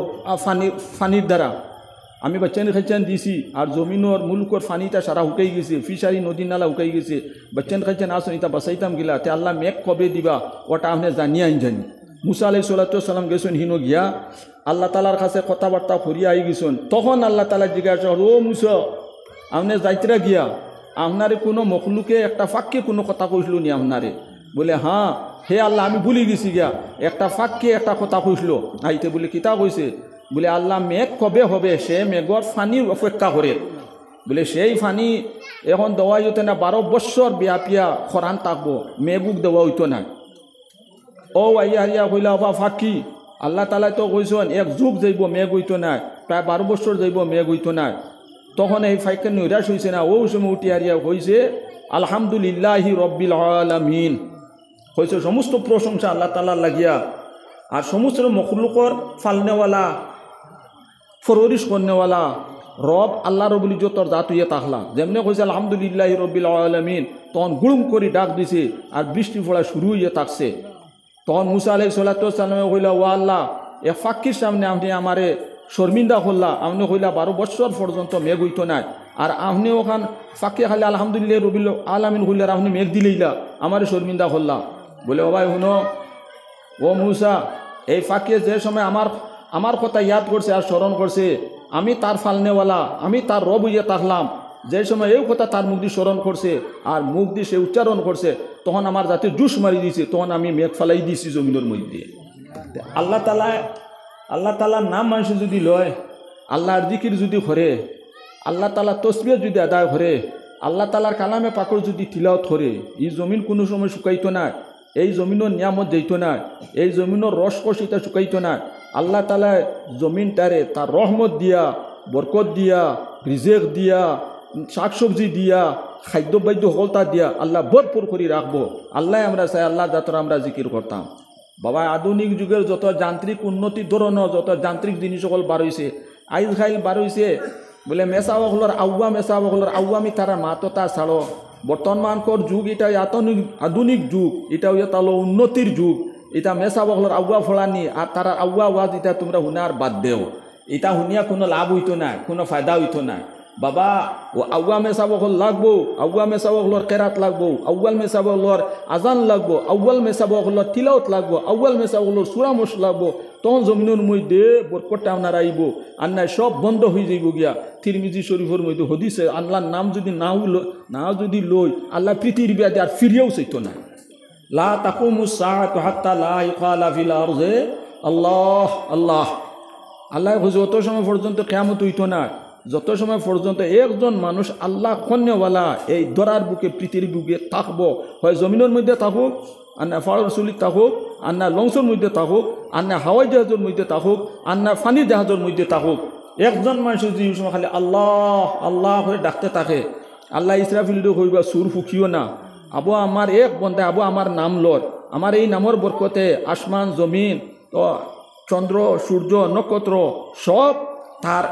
ফানির দ্বারা। আমি বাচ্চান খাইচান দিছি, আর জমিনের মুলুকর ফানিটা সারা হুকাই গেছে, ফিশারি নদী নালা হুকাই গেছে, বাচ্চান খাইচান আসুন এটা বাঁচাইতাম গিলা, তে আল্লাহ মেঘ কবে দিবা ওটা আপনি জানিয়ে আইন জানি। মুসা আলাইহিস সালাতু ওয়াস সালাম গেছেন হিনো গিয়া আল্লাহ তাআলার কাছে কথাবার্তা করিয়া আই গেছেন। তখন আল্লাহ তাআলা জিজ্ঞাসা, ও মুসা আপনি যাইতরা গিয়া আপনারে কোনো মখলুকে একটা ফাঁককে কোনো কথা কইসল নি আপনারে? বলে হ্যাঁ, হে আল্লাহ আমি ভুলে গেছি গিয়া, একটা ফাঁককে একটা কথা কইসল। আইতে বলে কিতা কইছে? বলে আল্লাহ মেঘ কবে হবে সে মেঘর ফানির অপেক্ষা করে। বলে সেই ফানি এখন দেওয়া হইতো না, 12 বৎসর ব্যাপিয়া খরান থাকবো, মেঘুক দেওয়া হইতো না। ও আইয়া হারিয়া কইলা বা ফাঁকি, আল্লাহ তাআলা তো কইছেন এক যুগ যাইব মেঘ হইতো না, প্রায় 12 বৎসর যাইব মেঘ হইতো না। তখন এই ফাইকে নৈরাশ হয়েছে না, ও সময় উঠি হারিয়া কইছে আলহামদুলিল্লাহি রব্বিল আলামিন, হয়েছে সমস্ত প্রশংসা আল্লাহ তাআলার লাগিয়া আর সমস্ত মখলুকর ফালনেওয়ালা ফরওয়ারিশ করনেওয়ালা রব আল্লাহ রবুল ইজ্জতর জাত হইয়া তাহলা যেমনি কইছে আলহামদুলিল্লাহি রব্বিল আলামিন তখন গুড়ুম করে ডাক দিছে আর বৃষ্টি পড়া শুরু হইয়া থাকছে তখন মুসা আলাইহিস সালাতু ওয়াস সালামে কইলা ও আল্লাহ এ ফাঁকির সামনে আপনি আমারে শর্মিন্দা করলা আপনি কইলা 12 বছর পর্যন্ত মেঘ হইতো না আর আপনি ওখান ফাঁকি খালি আলহামদুলিল্লাহ রব্বিল আলামিন কইলা আপনি মেঘ দিলেইলা আমারে শর্মিন্দা করলা বলে ও ভাই শুনো ও মুসা এই ফাঁকি যে সময় আমার কথা ইয়াদ করছে আর স্মরণ করছে আমি তার ফালনেওয়ালা আমি তার রব হইয়া থাকলাম যে সময় এই কথা তার মুখ দিয়ে স্মরণ করছে আর মুখ দিয়ে সে উচ্চারণ করছে তখন আমার যাতে জুস মারি দিয়েছে তখন আমি মেঘ ফালাই দিয়েছি জমিনের মধ্যে আল্লাহ তাআলার নাম মানুষ যদি লয় আল্লাহর জিকির যদি করে আল্লাহ তাআলা তসবিহ যদি আদায় করে আল্লাহ তাআলার কালামে পাকর যদি তিলাওয়াত করে এই জমিন কোনো সময় শুকাইতো না এই জমিনের নিয়ামত যাইতো না এই জমিনের রস কষিতা শুকাইতো না আল্লাহ তাআলা জমিনটারে তার রহমত দিয়া বরকত দিয়া রিজেক দিয়া শাকসবজি দিয়া খাদ্য বাদ্য হলতা দিয়া আল্লাহ ভরপুর করে রাখবো আল্লাহ আমরা চাই আল্লাহ যাত্রা আমরা জিকির করতাম বাবা আধুনিক যুগের যত যান্ত্রিক উন্নতি ধরনের যত যান্ত্রিক জিনিস সকল বার হয়েছে আইজ খাইল বার হয়েছে বলে মেসাওয়াকলর আউয়ামি তারা মাততা ছাড়ো বর্তমানকর যুগ এটা আধুনিক যুগ এটা হইয়া তাহলে উন্নতির যুগ এটা মেসাওয়াকলর আউয়া ফলানি আর তারা আউয়া ওয়াজ এটা তোমরা শুনার বাদ দেও এটা শুনিয়া কোনো লাভ হইতো না কোনো ফায়দা হইতো না বাবা ও আউয়া মেসাবকল লাগবো আউয়া মেসাবকলর কেরাত লাগবো আউয়াল মেসাবকলর আজান লাগবো আউয়াল মেসাবকলর তিলাওয়াত লাগবো আউয়াল মেসাবকলর সুরামশ লাগবো তখন জমিনের মধ্যে বরকতটা আপনার আইব আর নাই সব বন্ধ হয়ে যাইব গিয়া তিরমিজি শরীফের মধ্যে হদিসে আল্লাহর নাম যদি না যদি লই আল্লাহ পৃথিবী আর ফিরিয়েও চাইতো না লা তাকুমুস সাআতু হাত্তা লা ইকালা ফিল আরযি আল্লাহ আল্লাহ আল্লাহ যত সময় পর্যন্ত কিয়ামত হইতো না যত সময় পর্যন্ত একজন মানুষ আল্লাহ খন্যওয়ালা এই দরার বুকে পৃথিবীর বুকে থাকবো হয় জমিনের মধ্যে থাকুক আর না ফাড়র চুলিক থাকুক আর না লঞ্চের মধ্যে থাকুক আর না হাওয়াই জাহাজের মধ্যে থাকুক আর না ফানি জাহাজের মধ্যে থাকুক একজন মানুষ যদি সময় খালি আল্লাহ আল্লাহ হয়ে ডাকতে থাকে আল্লাহ ইসরাফিলও কইবা সুর ফুকিও না আবু আমার এক বন্ধে আবু আমার নাম লর আমার এই নামর বরকতে আসমান জমিন তো চন্দ্র সূর্য নক্ষত্র সব তার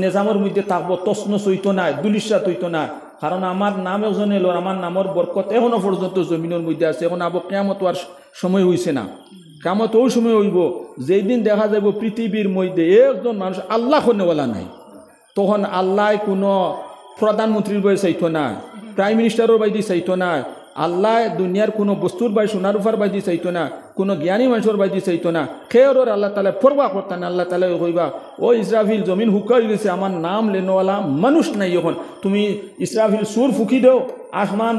নিজামের মধ্যে থাকবো তসনস হইতো না দুলিশাত হইতো না কারণ আমার নাম একজন এলো আমার নামর বরকত এখনো পর্যন্ত জমিনের মধ্যে আছে এখন আবু কিয়ামত আর সময় হইছে না কিয়ামত ওই সময় হইব যেই দিন দেখা যাব পৃথিবীর মধ্যে একজন মানুষ আল্লাহ খনেওয়ালা নাই তখন আল্লাহ কোনো প্রধানমন্ত্রীর বই চাইতো না প্রাইম মিনিস্টারের বাইদি চাইতো না আল্লাহ দুনিয়ার কোনো বস্তুর বাই সোনার উফার বাইদি চাইতো না কোনো জ্ঞানী মানুষের বাইদি চাইতো না খেয়র আল্লাহ তালা ফরবা করতেন না আল্লাহ তালা কইবা ও ইসরাফিল জমিন হুকাই গেছে আমার নাম লেনওয়ালা মানুষ নাই এখন তুমি ইসরাফিল সুর ফুকি দেও আসমান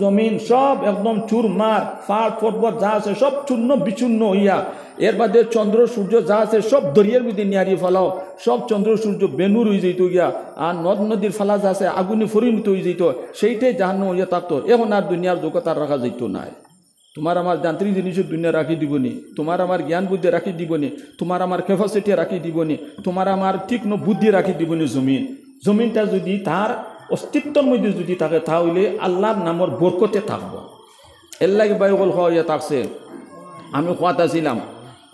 জমিন সব একদম চুর মার পাহাড় পর্বত যা আছে সব চূর্ণ বিচূর্ণ হইয়া এর বাদে চন্দ্র সূর্য যা আছে সব দরিয়ার মধ্যে নিয়ারিয়ে ফেলাও সব চন্দ্র সূর্য বেনুর হয়ে যেত গিয়া আর নদ নদীর ফালা যা আছে আগুনে পরিণত হয়ে যেত সেইটাই জাহান্নাম হইয়া থাকতো এখন আর দুনিয়ার জগৎ আর রাখা যেত নাই তোমার আমার যান্ত্রিক জিনিসের দুনিয়া রাখি দিবনি তোমার আমার জ্ঞান বুদ্ধি রাখি দিবনি তোমার আমার ক্যাপাসিটি রাখি দিবনি তোমার আমার তীক্ষ্ণ বুদ্ধি রাখি দিবনি জমিনটা যদি তার অস্তিত্বের মধ্যে যদি থাকে তাহলে আল্লাহর নামর বরকতে থাকবো এর লাগে বাইকল হইয়া থাকছে আমি কথা ছিলাম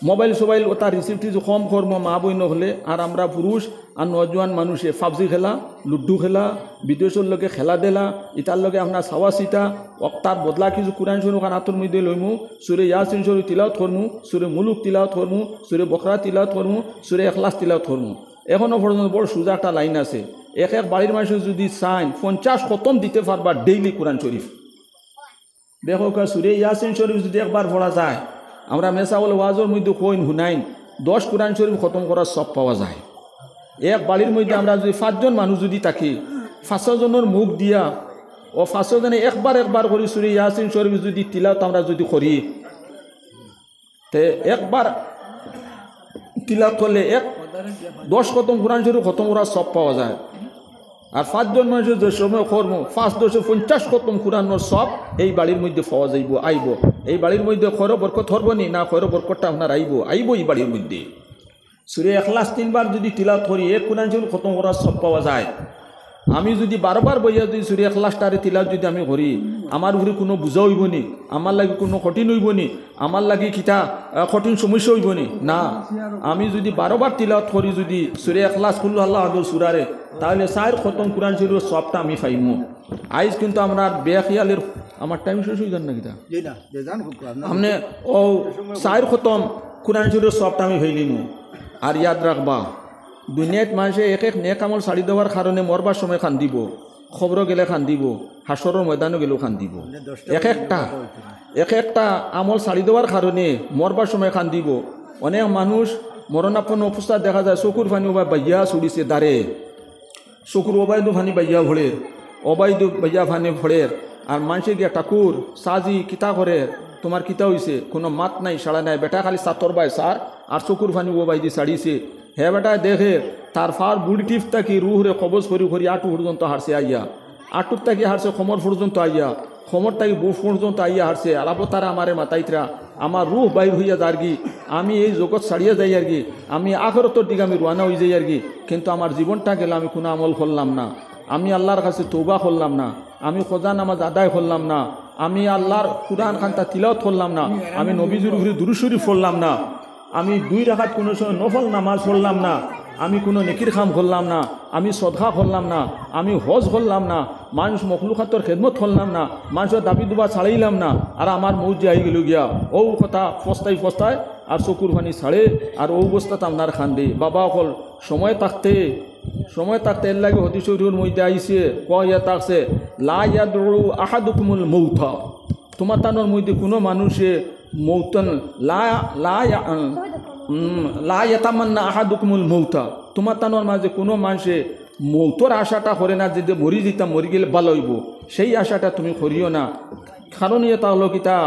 মোবাইল সোবাইল ওটা রিসিপ্ট কম করবো মা বইন হলে আর আমরা পুরুষ আর নজওয়ান মানুষে পাবজি খেলা লুডু খেলা বিদেশের লগে খেলা দেলা ইটার লগে আপনার সাওয়া সিটা তার বদলা কিছু কোরআন শরীফ হাতের মধ্যে লইমু সুরে ইয়াসিন শরীফ তিলাওয়াত করমু সুরে মুলুক তিলাওয়াত করমু সুরে বকরা তিলাওয়াত করমু সুরে এখলাস তিলাওয়াত করমু এখনও পর্যন্ত বড় সোজা একটা লাইন আছে এক বাড়ির মানুষ যদি চান 50 খতম দিতে পারবা ডেইলি কোরআন শরীফ দেখো সুরে ইয়াসিন শরীফ যদি একবার পড়া যায় আমরা মেসাওয়াল ওয়াজের মধ্যে কইন হুনাইন 10 কোরআন শরীফ খতম করার সব পাওয়া যায় এক বাড়ির মধ্যে আমরা যদি 5 জন মানুষ যদি থাকি 500 জনের মুখ দিয়া ও 500 জনে একবার করি সুরে ইয়াসিন শরীফ যদি তিলাওয়াত আমরা যদি করি তে একবার তিলাওয়াত করলে 10 খতম কোরআন শরীফ খতম করার সব পাওয়া যায় আর 5 জন মানুষের যে সময় কর্ম 5-10-50 খতম কোরআনের সব এই বাড়ির মধ্যে পাওয়া যাইব আইব এই বাড়ির মধ্যে খয়র বরকত হরবনি না খয়র বরকতটা আপনার আইব এই বাড়ির মধ্যে সূরা ইখলাস 3 বার যদি তিলাওয়াত করি এক কোরআন শরীফ খতম করার সব পাওয়া যায় আমি যদি বারবার বইয়া যদি সুরে এখলাসটারে তিলাওয়াত যদি আমি করি আমার উপরে কোনো বুঝা হইব নি, আমার লাগে কোনো কঠিন হইব নি, আমার লাগে কিতা কঠিন সমস্যা হইব নি? না, আমি যদি বারবার তিলাওয়াত করি যদি সুরে এখলাস কুল্লু আল্লাহ আদুল সুরারে, তাহলে 4 খতম কোরআন শরীফের সবটা আমি পাইমু। আইজ কিন্তু আমরা বেখিয়ালের আমার টাইম শেষ হয়ে যান না কিতা আপনি ও 4 খতম কোরআন শরীফের সবটা আমি পাইলিমু। আর ইয়াদ রাখবা দুনিয়াত মানুষে এক এক নেক আমল ছাড়ি দেওয়ার কারণে মরবার সময় খান দিব, খবর গেলে খান দিব, হাসরের ময়দানও গেলেও খান দিব। এক একটা আমল ছাড়ি দেওয়ার কারণে মরবার সময় খান দিব। অনেক মানুষ মরণাপন্ন অবস্থা দেখা যায় চকুর পানি ওবাই বাইয়া চুড়িছে দাঁড়ে, চকুর অবাইদু ফানি বাইয়া ভরের, অবাইদু বাইয়া ফানি ভরের। আর মানুষে গিয়া ঠাকুর সাজি কিতা করে, তোমার কিতা হয়েছে? কোনো মাত নাই, সাড়া নাই। বেটা খালি সাতর বাই সার আর চকুর ফানি ওবাই দিয়ে ছাড়িছে। হে বেটা দেখে তার ফার বুড়ি টিপ থাকি রুহরে কবজ করি করি আটু পর্যন্ত হারছে আইয়া, আটুর থাকি হারছে খমর পর্যন্ত আইয়া, খমর থাকি বুফ পর্যন্ত আইয়া হারছে। আলাপো তারা আমারে মাতাইতরা আমার রুহ বাইর হইয়া যার গি, আমি এই জগৎ ছাড়িয়া যাই আর কি, আমি আখরতর দিকে আমি রোয়ানা হয়ে যাই আর কি। কিন্তু আমার জীবনটা গেলে আমি কোনো আমল করলাম না, আমি আল্লাহর কাছে তৌবা করলাম না, আমি খোঁজা নামাজ আদায় করলাম না, আমি আল্লাহর কুরআন খানটা তিলাওয়াত করলাম না, আমি নবীজির উপরে দুরূদ শরীফ পড়লাম না, আমি 2 রাকাত কোনো সময় নফল নামাজ পড়লাম না, আমি কোনো নেকির কাম করলাম না, আমি সদকা করলাম না, আমি হজ করলাম না, মানুষ মখলুকাতর খেদমত করলাম না, মানুষের দাবি দুবা ছাড়াইলাম না, আর আমার মৌজি আই গেল গিয়া ও কথা ফস্তাই ফস্তায় আর চকুর পানি ছাড়ে আর ও অবস্থাতে আপনার খান দে। বাবা অকল সময় থাকতে এর লাগে হদিস শরীফের মধ্যে আইছে কয়া থাকছে লা ইয়াদউ আহাদুকুমুল মৌতা, তোমার তানোর মধ্যে কোনো মানুষে মৌতন লা ইয়াতামান্না আহাদুকুমুল মৌতা, তোমার তানোর মাঝে কোনো মানুষে মৌতর আশাটা করে না যে মরি যেতাম মরি গেলে ভালো হইব, সেই আশাটা তুমি করিও না। কারণ এটা হলো কিতা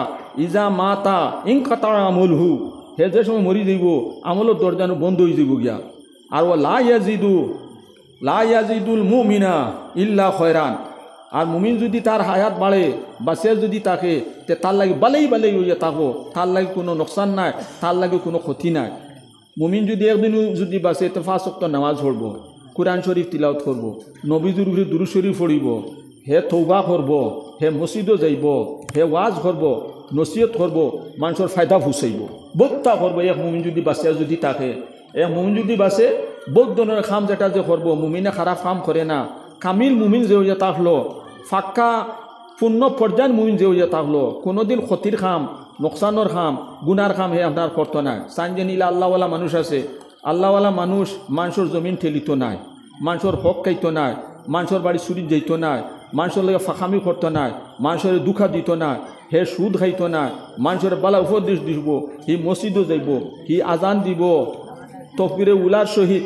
ইজা মাতা ইনকাতা আমলহু, হে যে সময় মরি যাইব আমলের দরজানো বন্ধ হয়ে যাব গিয়া। আর ও লা ইয়াজিদুল মুমিনা ইল্লা খয়রান, আর মুমিন যদি তার হায়াত বাড়ে বা সে যদি তাকে তার লাগে বালেই হইয়া থাকো, তার লাগে কোনো নোকসান নাই, তার লাগে কোনো ক্ষতি নাই। মুমিন যদি একদিনও যদি বাঁচে তো 5 ওয়াক্ত নামাজ পড়ব, কুরআন শরীফ তিলাওয়াত করব, নবীজির উপরে দুরূদ শরীফ পড়িব, হে তওবা করব, হে মসজিদও যাইব, হে ওয়াজ করব, নসিহত করব, মানুষের ফায়দা ফুসাইব, বক্তা করব। এক মুমিন যদি বাঁচে যদি তাকে এক মুমিন যদি বাঁচে বহুত ধরনের খাম যেটা যে করব, মুমিনে খারাপ কাম করে না। কামিল মুমিন যে হইয়া থাকলো, ফাক্কা পূর্ণ পর্যায়ের মুমিন যে হইয়া থাকলো, কোনোদিন ক্ষতির খাম, নোকসানোর খাম, গুনার খাম হে আপনার করতো না। সানজে নিলে আল্লাহওয়ালা মানুষ আছে, আল্লাহওয়ালা মানুষের জমিন ঠেলিত নাই, মানুষের হক খাইতো নাই, মানুষের বাড়ি চুরি যাইত নাই, মানুষের লগে ফাঁকামি করতো নাই, মানুষের দুঃখা দিত না, হে সুদ খাইত না, মানুষের বালা উপদেশ দিব, হি মসজিদও যাইব, হি আজান দিব, তকবিরে উলার সহিত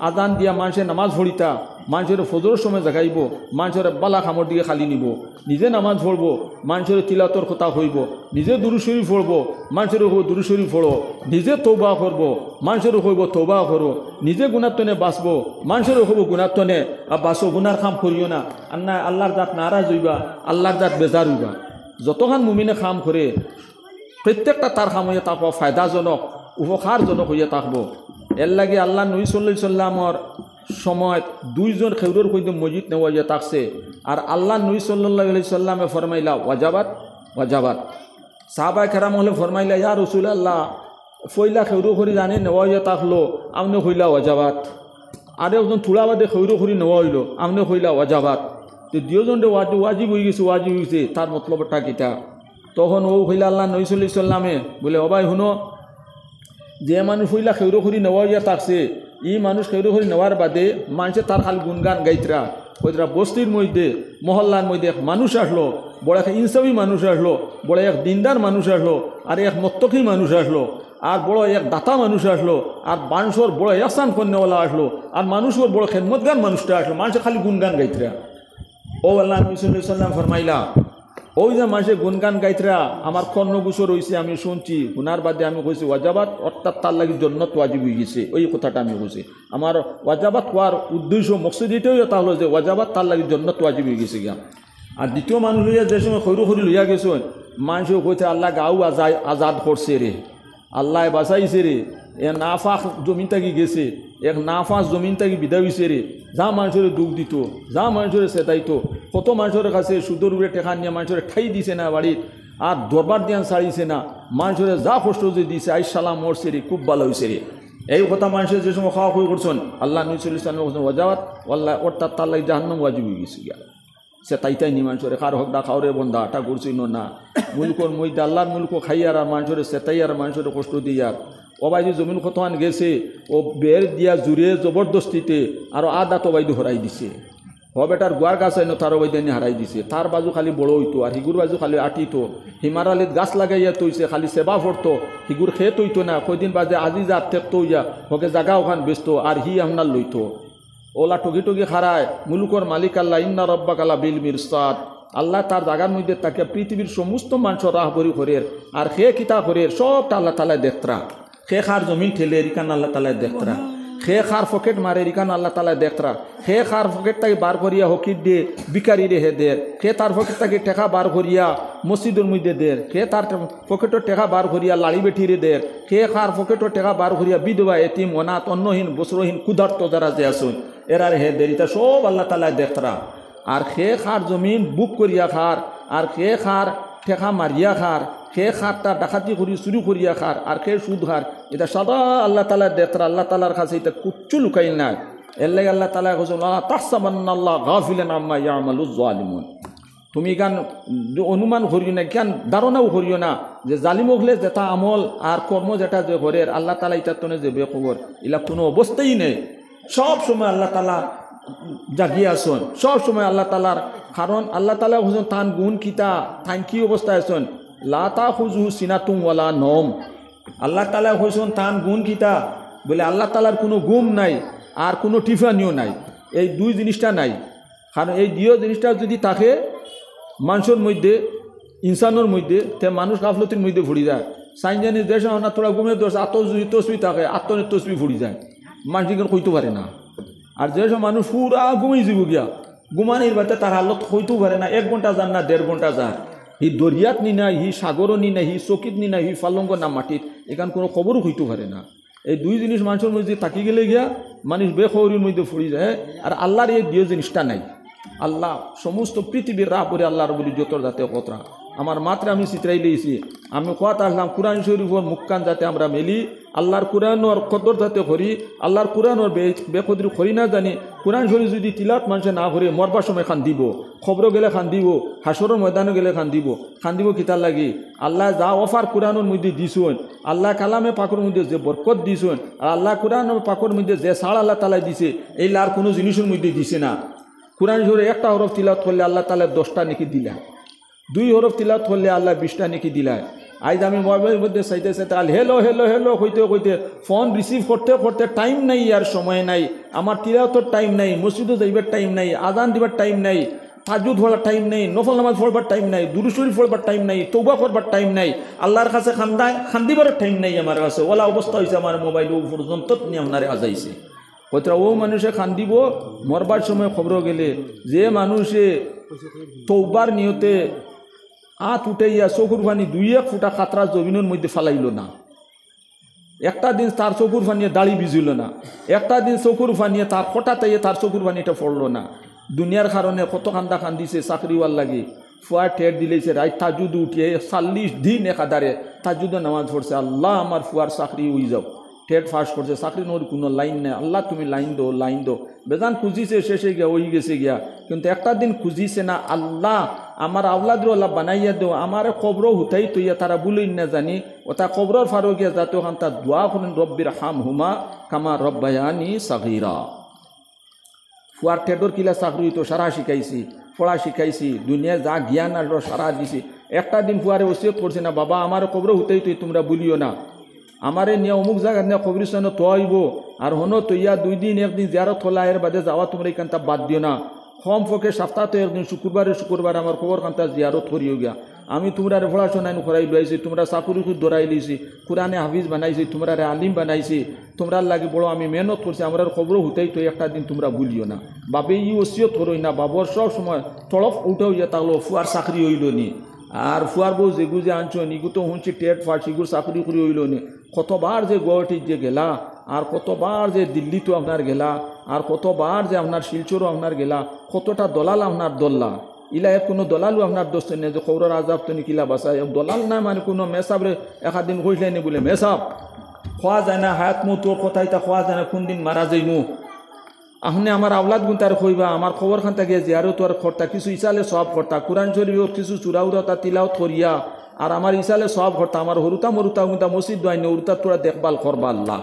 আজান দিয়া মানুষের নামাজ পড়িতা, মানুষের ফজরের সময় জাগাইব, মানুষের বালা খামর দিকে খালি নিব, নিজে নামাজ পড়ব, মানুষের তিলাওয়াতের কথা হইব, নিজে দুরূদ শরীফ পড়ব, মানুষের হইব দুরূদ শরীফ পড়ো, নিজে তওবা করব, মানুষের হইব তওবা করো, নিজে গুণাত্তনে বাঁচব, মানুষের হইব গুণাত্তনে আর বাঁচো, গুনার কাম করিও না। আর না আল্লাহর জাত নারাজ হইবা, আল্লাহর জাত বেজার হইবা। যতক্ষণ মুমিনে কাম করে প্রত্যেকটা তার কাম হইয়া থাকব ফায়দাজনক, উপকারজনক হইয়া থাকব। এর লাগে আল্লাহ নবী সাল্লাল্লাহু আলাইহি সাল্লামর সময় 2 জন খেউরের কইতে মসজিদ নেওয়া হইয়া থাকছে, আর আল্লাহ নবী সাল্লাল্লাহু আলাইহি সাল্লামে ফরমাইলা ওয়াজাবাত। সাহাবায়ে কেরাম হলে ফরমাইলা ইয়া রাসূলুল্লাহ, ফইলা খেউর করি জানি নেওয়া হইয়া থাকলো, আপনি কইলা ওয়াজাবাত। আর একজন থোড়া বাদে খেউর করি নেওয়া হইল, আপনি কইলা ওয়াজাবাত। তো 2 জনরে ওয়াজিব হয়ে গেছে, তার মতলবটা কিটা? তখন ও কইলা আল্লাহ নবী সাল্লাল্লাহু আলাইহি সাল্লামে বলে ও ভাই শুনো, যে মানুষ হইলা খেউর করি নেওয়া হইয়া থাকছে, ই মানুষ খেউর করি নেওয়ার বাদে মানুষে তার খালি গুনগান গাইতরা ওইরা। বস্তির মধ্যে মহল্লার মধ্যে এক মানুষ আসলো, বড় এক ইনসাফি মানুষ আসলো, বড় এক দিনদার মানুষ আসলো, আর এক মত্তকি মানুষ আসলো, আর বড় এক দাতা মানুষ আসলো, আর মানুষের বড় এহসান কন্যাওয়ালা আসলো, আর মানুষের বড় খেদমতগান মানুষটা আসলো, মানুষে খালি গুনগান গাইতরা। ও আল্লাহ নবী সাল্লাল্লাহু আলাইহি সাল্লাম ফরমাইলা, ওই যে মানুষের গুনগান গাইতরা আমার কর্ণগুসর হয়েছে, আমি শুনছি, শোনার বাদে আমি কইছি ওয়াজাবাত, অর্থাৎ তার লাগি জন্নত ওয়াজিব হয়ে গেছে, ওই কথাটা আমি কইছি। আমার ওয়াজাবাত হওয়ার উদ্দেশ্য মকসদ এটাই এটা হলো যে ওয়াজাবাত তার লাগি জন্নত ওয়াজিব হয়ে গেছে গিয়া। আর দ্বিতীয় মানুষ লইয়া যে সময় খৈরু খরি লইয়া গেছেন, মানুষও কইতে আল্লাহ গাও আজাদ করছে রে, আল্লাহ বাঁচাইছে রে, এ নাফাক জমিন থাকি গেছে, এক নাফাস জমিন থেকে বিদায় হয়েছে রে, যা মানুষের দুঃখ দিত, যা মানুষের চেতাইতো, কত মানুষের কাছে সুদর উপরে টেকা নিয়ে মানুষের ঠাই দিছে না বাড়ির, আর দরবার দিয়ান ছাড়িছে না, মানুষের যা কষ্ট যে দিছে আই সালাম মরছে রে, খুব ভালো হয়েছে রে। এই কথা মানুষের যে সময় খাওয়া খুঁই করছেন আল্লাহ নবী সাল্লাল্লাহু আলাইহি ওয়াসাল্লাম ওয়াজাওয়াত আল্লাহ অর্থাৎ তার লাগে জাহান্নাম ওয়াজিব হয়ে গেছে গিয়া। সে তাইতাই নি মানুষের কার হক দা খাওয়ারে বন্ধা আটা করছিল না, মুলকর মধ্যে আল্লাহর মুলক খাইয়ার আর মানুষের সেতাই আর মানুষের কষ্ট দিয়ার। ও বাইদি জমিন কতখান গেছে, ও বের দিয়া জুড়ে জবরদস্তিতে আরও আদা তো বাইদি হরাই দিছে। হ বেটার গোয়ার গাছ আইনো তারও বাইদি হারাই দিছে, তার বাজু খালি বড় হইতো আর হিগুর বাজু খালি আটিতো। হিমারালিত গাছ লাগাইয়া তৈছে, খালি সেবা করতো, হিগুর খেয়ে তৈতো না। কয়দিন বাজে আজি যা থেকতো ইয়া হকে জাগা ওখান বেচতো আর হি আপনার লইতো। ওলা টগি টগি খারায় মুলুকর মালিক আল্লাহ, ইন্না রব্বাক আলা বিল মিরসাদ। আল্লাহ তার জাগার মধ্যে তাকে পৃথিবীর সমস্ত মানুষ রাহবরি করের, আর খে কিতা করের সবটা আল্লাহ তালায় দেখতরা। খে খার জমিন ঠেলে এরিকান আল্লাহ তালায় দেখতরা, খে খার পকেট মারে এরিকান আল্লাহ তালায় দেখতরা। খে খার পকেট তাকে বার করিয়া হকির দে বিকারি রেহে দের, খে তার পকেট তাকে টেকা বার করিয়া মসজিদের মধ্যে দের, খে তার পকেটের টেকা বার করিয়া লাড়ি বেঠিরে দের, খে খার পকেটের টেকা বার করিয়া বিধবা এতিম অনাথ অন্নহীন বস্ত্রহীন ক্ষুধার্ত যারা যে আসুন এরার হে দের, এটা সব আল্লাহ তালায় দেখতরা। আর খে খার জমিন বুক করিয়া খার, আর খে খার ঠেকা মারিয়া খার, খে খারটা ডাকাতি করি চুরি করিয়া খার, আর খে সুদ খার, এটা সদা আল্লাহ তালা দেখতরা। আল্লাহ তালার কাছে এটা কুচ্ছু লুকাই নাই। এর লাগে আল্লাহ তালা কৈছেন তাহসাবান্নাল্লাহ গাফিলান আম্মা ইয়ামালুজ জালিমুন। তুমি গান অনুমান করিও না, জ্ঞান ধারণাও করিও না যে জালিম হলে যেটা আমল আর কর্ম যেটা যে ঘরের আল্লাহ তালা ইটার তনে যে বেখবর, এলা কোনো অবস্থাই নেই। সব সময় আল্লাহ তালা জাগিয়ে আসুন, সব সময় আল্লাহ তালার, কারণ আল্লাহ তালা হুজন তান গুণ কিতা তান কি অবস্থায় আসুন, লা তাখুযুহু সিনাতুন ওয়ালা নওম। আল্লাহ তালা হইছেন তান গুণ কিতা বলে আল্লাহ তালার কোনো গুম নাই আর কোনো টিফানিও নাই, এই দুই জিনিসটা নাই। কারণ এই দুই জিনিসটা যদি থাকে মানুষের মধ্যে, ইনসানের মধ্যে, তে মানুষ গাফলতির মধ্যে ভরি যায়। সাইনজানি দেশ না তোরা গুমের দোষ আত্মজুই তসবি থাকে, আত্মনের তসবি ভরি যায়, মানুষ কিন্তু কইতে পারে না। আর যেসব মানুষ পুরা ঘুমাই যাব গিয়া, ঘুমানির বাতে তার হালত হইতেও পারে না, 1 ঘন্টা যান না 1.5 ঘন্টা যান, হি দরিয়াত নি না, হি সাগরও নি না, হি চকিত নি না, হি ফালঙ্গ না মাটিত, এখান কোনো খবরও হইতে পারে না। এই দুই জিনিস মানুষের মধ্যে থাকি গেলে গিয়া মানুষ বেখবরির মধ্যে ফুড়ি যায়। আর আল্লাহর এই দুই জিনিসটা নাই। আল্লাহ সমস্ত পৃথিবীর রাহ করে আল্লাহর বলি যত যাতে কথা আমার মাত্রে আমি চিত্রাই লিয়েছি, আমি কথা আসলাম কোরআন শরীফর মুখকান যাতে আমরা মেলি, আল্লাহর কোরআনর কদর যাতে করি, আল্লাহর কোরআনর বেকদরি করি না জানি। কোরআন শরীফ যদি তিলাত মানুষে না করে মরবার সময় খান দিব, খবর গেলে খান দিব, হাসরের ময়দানে গেলে খান দিব কিতার লাগি আল্লাহ যা অফার কোরআনের মধ্যে দিছুন, আল্লাহ কালামে পাকর মধ্যে যে বরকত দিছুন, আর আল্লাহ কোরআনের পাকর মধ্যে যে সাড় আল্লাহ তালা দিছে, এই আর কোনো জিনিসের মধ্যে দিছে না। কোরআন শরীফ একটা হরফ তিলাওয়াত করলে আল্লাহ তালা 10টা নেকি দিলা, 2 হরফ তিলাওয়াত করলে আল্লাহ 20টা নেকি দিলা। আজ আমি মোবাইলের মধ্যে চাইতে আল হেলো হেলো হেলো কইতে ফোন রিসিভ করতে টাইম নাই, আর সময় নাই, আমার তিলাওয়াতের টাইম নাই, মসজিদে যাইবার টাইম নাই, আজান দিবার টাইম নাই, তাহাজ্জুদ পড়ার টাইম নাই, নফল নামাজ পড়বার টাইম নাই, দুরূদ শরীফ পড়বার টাইম নাই, তওবা করবার টাইম নাই, আল্লাহর কাছে খান্দিবার টাইম নাই আমার কাছে। ওলা অবস্থা হয়েছে আমার মোবাইল পর্যন্ত নিয়ে আপনারে আজাইছে। কতটা ও মানুষে খান্দিব মরবার সময় খবর গেলে, যে মানুষে তওবার নিয়তে আত উঠাইয়া চকুর পানি 2-1 ফুটা কাতরা জমিনের মধ্যে ফালাইল না, একটা দিন তার চকুর পানিয়ে দাড়ি ভিজিল না, একটা দিন চকুর পানিয়ে তার হঠাৎ তার চকুর পানিটা পড়লো না, দুনিয়ার কারণে কত কান্দা কান্দিছে চাকরিওয়াল লাগে, ফুয়ার ঠেট দিলেছে, রাত তাজুদ উঠিয়ে 40 দিন একাধারে তাজুদে নামাজ পড়ছে, আল্লাহ আমার ফুয়ার চাকরি হয়ে যাও, টেট ফাঁস করছে, চাকরি নোর কোনো লাইন নেই, আল্লাহ তুমি লাইন দো, বেজান খুঁজিছে শেষে গিয়া ওই গেছে গিয়া, কিন্তু একটা দিন খুঁজিছে না, আল্লাহ আমার আওলাদের আল্লাহ বানাইয়া দেও, আমার কবর হুতাই তৈয়া তারা বলেই না জানি, ওটা কবরের ফারো গিয়া যাতে ওখান তার দোয়া করেন রব্বির হাম হুমা কামা রব্বায়ানি সাগীরা। ফুয়ার ঠেটর কিলা চাকরি তো সারা শিখাইছি, পড়া শিখাইছি, দুনিয়া যা জ্ঞান আর সারা দিছি। একটা দিন ফুয়ারে ওসিয়ত করছে না, বাবা আমার কবর হুতাই তুই তোমরা বলিও না, আমারে নিয়ে অমুক জায়গা নিয়ে কবরিস্তানে তোয়াইব, আর হনো তৈয়া 2 দিন 1 দিন জিয়ারত হলা, এর বাদে যাওয়া তোমরা এখানটা বাদ দিও না, কম ফকে সপ্তাহে 1 দিন শুক্রবার আমার খবর কান্তা জিয়ারত করিও গিয়া। আমি তোমরা পড়াশোনায় করাই লইছি, তোমরা চাকরি খুব ধরাই লইছি, কোরআনে হাফিজ বানাইছি, তোমরা আলিম বানাইছি, তোমরা লাগে বড় আমি মেহনত করছি, আমার খবর হুতাই তো একটা দিন তোমরা ভুলিও না। বাবে ই ওসিয়ত করই না, বাবর সব সময় তলফ উঠেও ইয়ে তাহলো ফুয়ার চাকরি হইল নি, আর ফুয়ার বউ যেগু যে আনছো নিগু তো শুনছি টেট ফাট সিগুর চাকরি করি হইল নি, কতবার যে গুয়াহাটির যে গেলা, আর কতবার যে দিল্লি তো আপনার গেলা, আর কতবার যে আপনার শিলচরও আপনার গেলা, কতটা দলাল আপনার দল্লা, ইলা কোনো দলালও আপনার দোস্ত নেই যে খবরের আজাব তো কিলা বাসায় দলাল নাই, মানে কোনো মেসাবরে একাদিন কইলে নি বলে মেসাব খোয়া যায় না, হায়াত মু তোর কথাই তা খোয়া যায় না, কোন দিন মারা যাইমু, আপনি আমার আওলাদ গুণ তার কইবা, আমার খবর খান থাকে জিয়ারও তোর খরতা কিছু ইসালে সব খরতা, কোরআন শরীফর কিছু চূড়াউরা তা তিলাও থরিয়া, আর আমার ইসালে সব খরতা, আমার হরুতা মরুতা গুঁতা মসজিদ দোয়াইনি উরুতা তোরা দেখভাল করবা আল্লাহ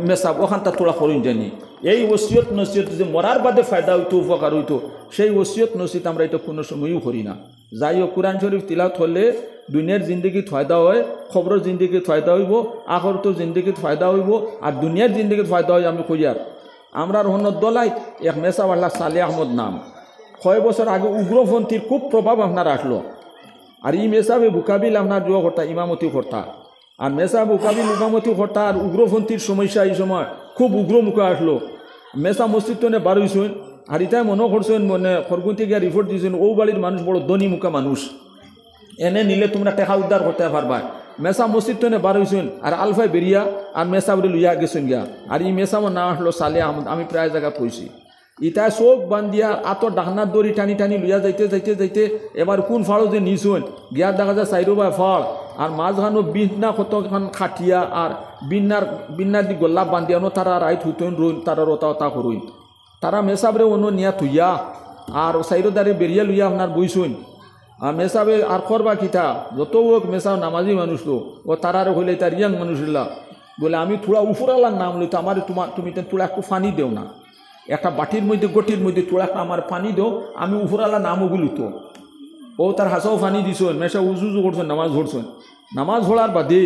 মেসাব ওখান তা তোরা করিন জানি। এই ওসিয়ত নসিয়ত যে মরার বাদে ফায়দা হইতো, উপকার হইতো, সেই ওসিয়ত নসিয়ত আমরা এটা কোনো সময়ও করি না। যাই হোক, কোরআন শরীফ তিলাওয়াত হলে দুনিয়ার জিন্দগিত ফায়দা হয়, খবরের জিন্দগিত ফায়দা হইব, আখরতো জিন্দগিত ফায়দা হইব, আর দুনিয়ার জিন্দগিত ফায়দা হয়। আমি কইয়ার আমরা রহনত দলাই এক মেসাওয়াল্লাহ সালে আহমদ নাম, কয় বছর আগে উগ্রপন্থীর খুব প্রভাব আপনার আসলো, আর এই মেসাবে বুকাবিল আপনার জোয়া করতা, ইমামতি করতা, আর মেসা বুকাবিল ইমামতি করতা, আর উগ্রপন্থীর সমস্যা এই সময় খুব উগ্রমুখে আসলো। মেসা মসজিদ তো বার হইছেন, আর ইটাই মনে করছেন, মানে খরগুন থেকে রিপোর্ট দিয়েছেন ও বাড়ির মানুষ বড় ধনী মুখা মানুষ, এনে নিলে তোমরা টেকা উদ্ধার করতে পারবা। মেসা মসজিদ তো বার হইছেন, আর আলফায় বেরিয়া আর মেসা বলে লইয়া গেছেন গিয়া, আর এই মেসামো না আসলো সালে আহমদ। আমি প্রায় জায়গা পড়ছি, ইটাই চোখ বান্ধিয়া আতর ডাকনার দড়ি টানি টানি লইয়া যাইতে যাইতে যাইতে এবার কোন ফাড়ো যে নিছুন গিয়া দেখা যায় চাইরো বা ফাড়, আর মাঝখানো বিন্না কতক্ষণ খাটিয়া, আর বিন্নার দি গোল্লা বান্ধিয়ানো তারা রাইত হইতেন রইন, তারা রতা তা করইন, তারা মেসাবরে অন্য নিয়া থুইয়া আর চাইরো দাঁড়ে বেরিয়া লইয়া আপনার বইছুন। আর মেসাবে আর করবা কিতা, যত হোক মেসাও নামাজি মানুষ তো, ও তারারে হইলে তার ইয়াং মানুষগুলা বলে আমি থোড়া উফরালার নাম লইতো, আমার তুমি তোরা একটু ফানি দেও না, একটা বাটির মধ্যে গটির মধ্যে তোরা আমার পানি দেও, আমি উফরালা নামও গুলিত। ও তার হাসাও ফানি দিছন, মেসা উজুজু করছেন, নামাজ ধরছেন। নামাজ ধরার বাদে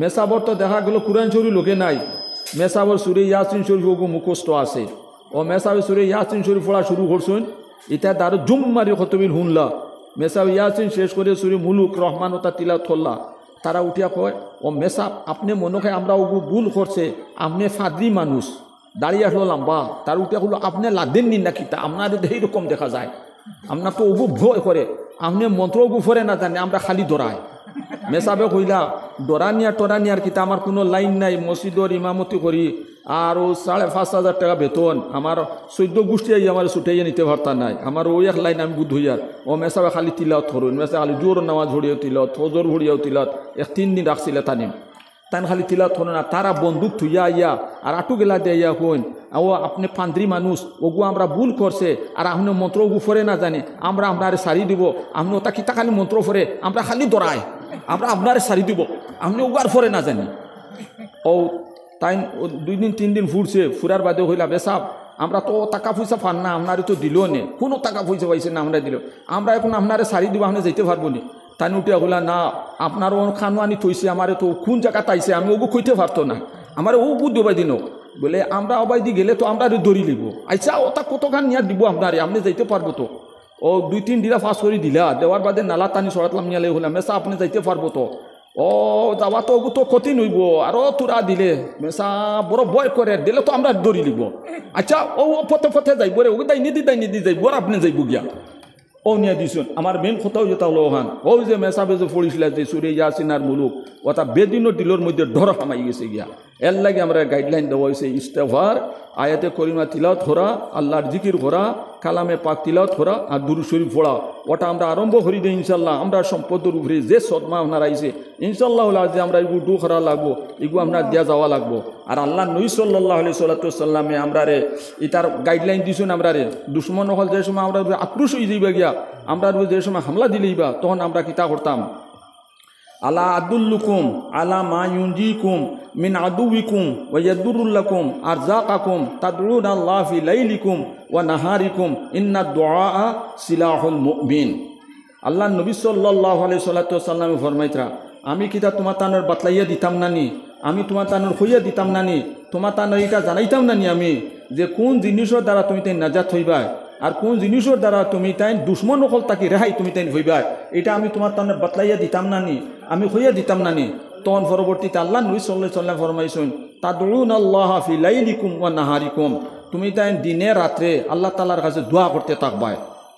মেসাবর তো দেখা গেল কোরআন শরীফ লোকে নাই, মেসাবর সুরে ইয়াসিন শরীফ ওগো মুখস্থ আছে, ও মেসাবে সুরে ইয়াসিন শরীফ পড়া শুরু করছেন, এটা তার জুম মারি কতবিল শুনলা, মেসাব ইয়াসিন শেষ করে সুরে মুলুক রহমান ও তা তিলাওয়াত করলা, তারা উঠিয়া কয় ও মেসাব আপনি মনে হয় আমরা ওগু ভুল করছে, আপনি ফাদরি মানুষ, দাঁড়িয়ে আসলো লম্বা, তার উঠিয়া হলো আপনি লাদেন নিন নাকি, তা আপনার এইরকম দেখা যায়, আপনার তো ওগু ভয় করে, আপনি মন্ত্র ওগু ফরে না জানে, আমরা খালি দৌড়ায়। মেসাবে কইলা ডরানিয়ার কিতা আমার কোনো লাইন নাই, মসজিদর ইমামতি করি, আর ও 5,500 টাকা বেতন, আমার 14 গোষ্ঠী আমার ছুটাইয়া নিতে পারতা নাই, আমার ওই এক লাইন আমি বুধ হইয়ার। ও মেসাবে খালি তিলাওয়াত ধরুন, মেসা খালি জোর নামাজ ভরিয়াও তিলাওয়াত, ফজর ভরিয়াও তিলাওয়াত, 3 দিন রাখছিলে তানিম, তান খালি তিলাওয়াত হলো না, তারা বন্দুক থুইয়া আইয়া আর আটু গেলা দিয়া হইন ও আপনি পান্দ্রি মানুষ, ওগু আমরা ভুল করছে, আর আপনি মন্ত্র ওগু ফরে না জানে, আমরা আপনারে সারি দিব, আপনি ওটা কিতা খালি মন্ত্র ফরে, আমরা খালি দৌড়াই, আমরা আপনারে সারি দিব, আপনি ওগার ফরে না জানি। ও তাই 2 দিন 3 দিন ফুরছে, ফুরার বাদে হইলা বেসাব আমরা তো টাকা পয়সা পান না, আপনারে তো দিল নে, কোনো টাকা পয়সা পাইছে না, আমরা দিল, আমরা এখন আপনারে সারি দিব, আপনি যাইতে পারবো নি। তাই উঠিয়া হইলা না আপনার ও খানো আনি থইছে, আমার তো কোন জায়গা তাইছে আমি ওগু খুঁজতে পারতো না, আমার ও বুধ দেবাই দিন বলে আমরা অবাই দি গেলে তো আমরা দড়ি লিব, আচ্ছা ওটা কতখান নিয়ে দিব আপনারে, আপনি যাইতে পারবো তো। ও 2-3 দিলা ফাঁস করে দিলা, দেওয়ার বাদে নালা টানি সরাতলাম নিয়ালে হলাম, মেসা আপনি যাইতে পারবো তো, ও যাওয়া তো ওগু তো ক্ষতি নইব, আরও তোরা দিলে মেসা বড় ভয় করে দিলে তো আমরা দড়ি লিব, আচ্ছা ও পথে যাইব রে, ও দাই নিদি যাইব, আর আপনি যাইব গিয়া ও নিয়ে দিছুন। আমার মেন কথাও যেটা হলো ওখান ওই যে মেসাবে যে পড়িছিল যে সুরে ইয়াসিনার মুলুক, ওটা বেদিনও দিলর মধ্যে ডর হামাই গেছে গিয়া, এর লাগে আমরা গাইডলাইন দেওয়া হয়েছে ইস্তেগফার, আয়াতে করিমা তিলাওয়াত করা, আল্লাহর জিকির করা, কালামে পাক তিলাওয়াত করা, আর দুরূদ শরীফ পড়া, ওটা আমরা আরম্ভ করি দিই ইনশাল্লাহ। আমরা সম্পদের উপরে যে সদমা আপনার আইছে ইনশাল্লাহ যে আমরা এগুলো ডু করা লাগবো, এগুলো আপনার দেওয়া যাওয়া লাগবো। আর আল্লাহ নবী সাল্লাল্লাহু আলাইহি সাল্লামে আমরা রে এটার গাইডলাইন দিয়েছেন, আমরা রে দুশ্মন হল যে সময় আমরা আক্রোশ হয়ে যাইবা গিয়া, আমরা যে সময় হামলা দিলেইবা তখন আমরা কিতা করতাম, আলা আদুল্লুকুম আলা মা ইউনজিকুম মিন আদুবিকুম ওয়া ইয়াদুরুল্লাকুম আরযাকাকুম তাদউনা আল্লাহ ফি লাইলিকুম ওয়া নাহারিকুম ইন্না দুআআ সিলাহুল মুমিন। আল্লাহ নবী সাল্লাল্লাহু আলাইহি সাল্লামে ফরমাইতরা আমি কিতা তোমার তানোর বাতলাইয়া দিতাম নানি, আমি তোমার তানোর হইয়া দিতাম নানি, তোমার তানোর এটা জানাইতাম নানি আমি যে কোন জিনিসের দ্বারা তুমি তাই নাজাত হইবা, আর কোন জিনিসের দ্বারা তুমি তাই দুশ্মন হল তাকে রেহাই তুমি তাই হইবা, এটা আমি তোমার তানোর বাতলাইয়া দিতাম নানি, আমি হইয়া দিতাম নানি। তখন পরবর্তীতে আল্লাহ নবী সাল্লাল্লাহু আলাইহি সাল্লাম ফরমাইছেন তাদউনা আল্লাহ ফি লাইলিকুম ওয়া নাহারিকুম, তুমি তাই দিনে রাত্রে আল্লাহ তাআলার কাছে দোয়া করতে থাকবা,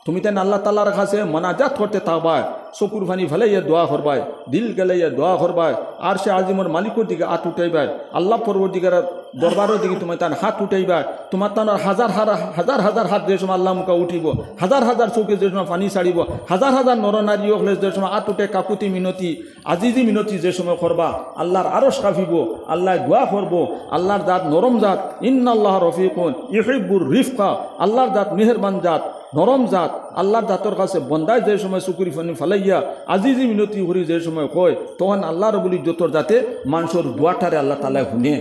তুমি তাই আল্লাহ তাআলার কাছে মোনাজাত করতে থাকবা, চকুর পানি ফেলাইয়া দোয়া করবায়, দিল গেলাইয়া দোয়া করবায়, আর সে আজিমর মালিকের দিকে হাত উঠাইবায়, আল্লাহ পরবর্তীকার দরবারের দিকে তোমার তার হাত উঠাইবায়, তোমার তার হাজার হাজার হাত যে সময় আল্লাহ মুখা উঠিব, হাজার হাজার চৌকে যে সময় পানি ছাড়িব, হাজার হাজার নরনারী হলে যে সময় হাত উঠে কাকুতি মিনতি আজিজি মিনতি যে সময় করবা, আল্লাহর আরশ কাঁপিব, আল্লাহ দোয়া করব, আল্লাহর জাত নরম জাত, ইন্নাল্লাহ রফিকুন ইউহিব্বুর রিফকা, আল্লাহর জাত মেহেরবান জাত, নরম জাত, আল্লাহর জাতর কাছে বন্দায় যে সময় চকুরি ফানি ফালাইয়া আজিজি মিনতি করি যে সময় কয়, তখন আল্লাহর বলি যতর যাতে মানুষের দোয়াটারে আল্লাহ তাআলা শুনে।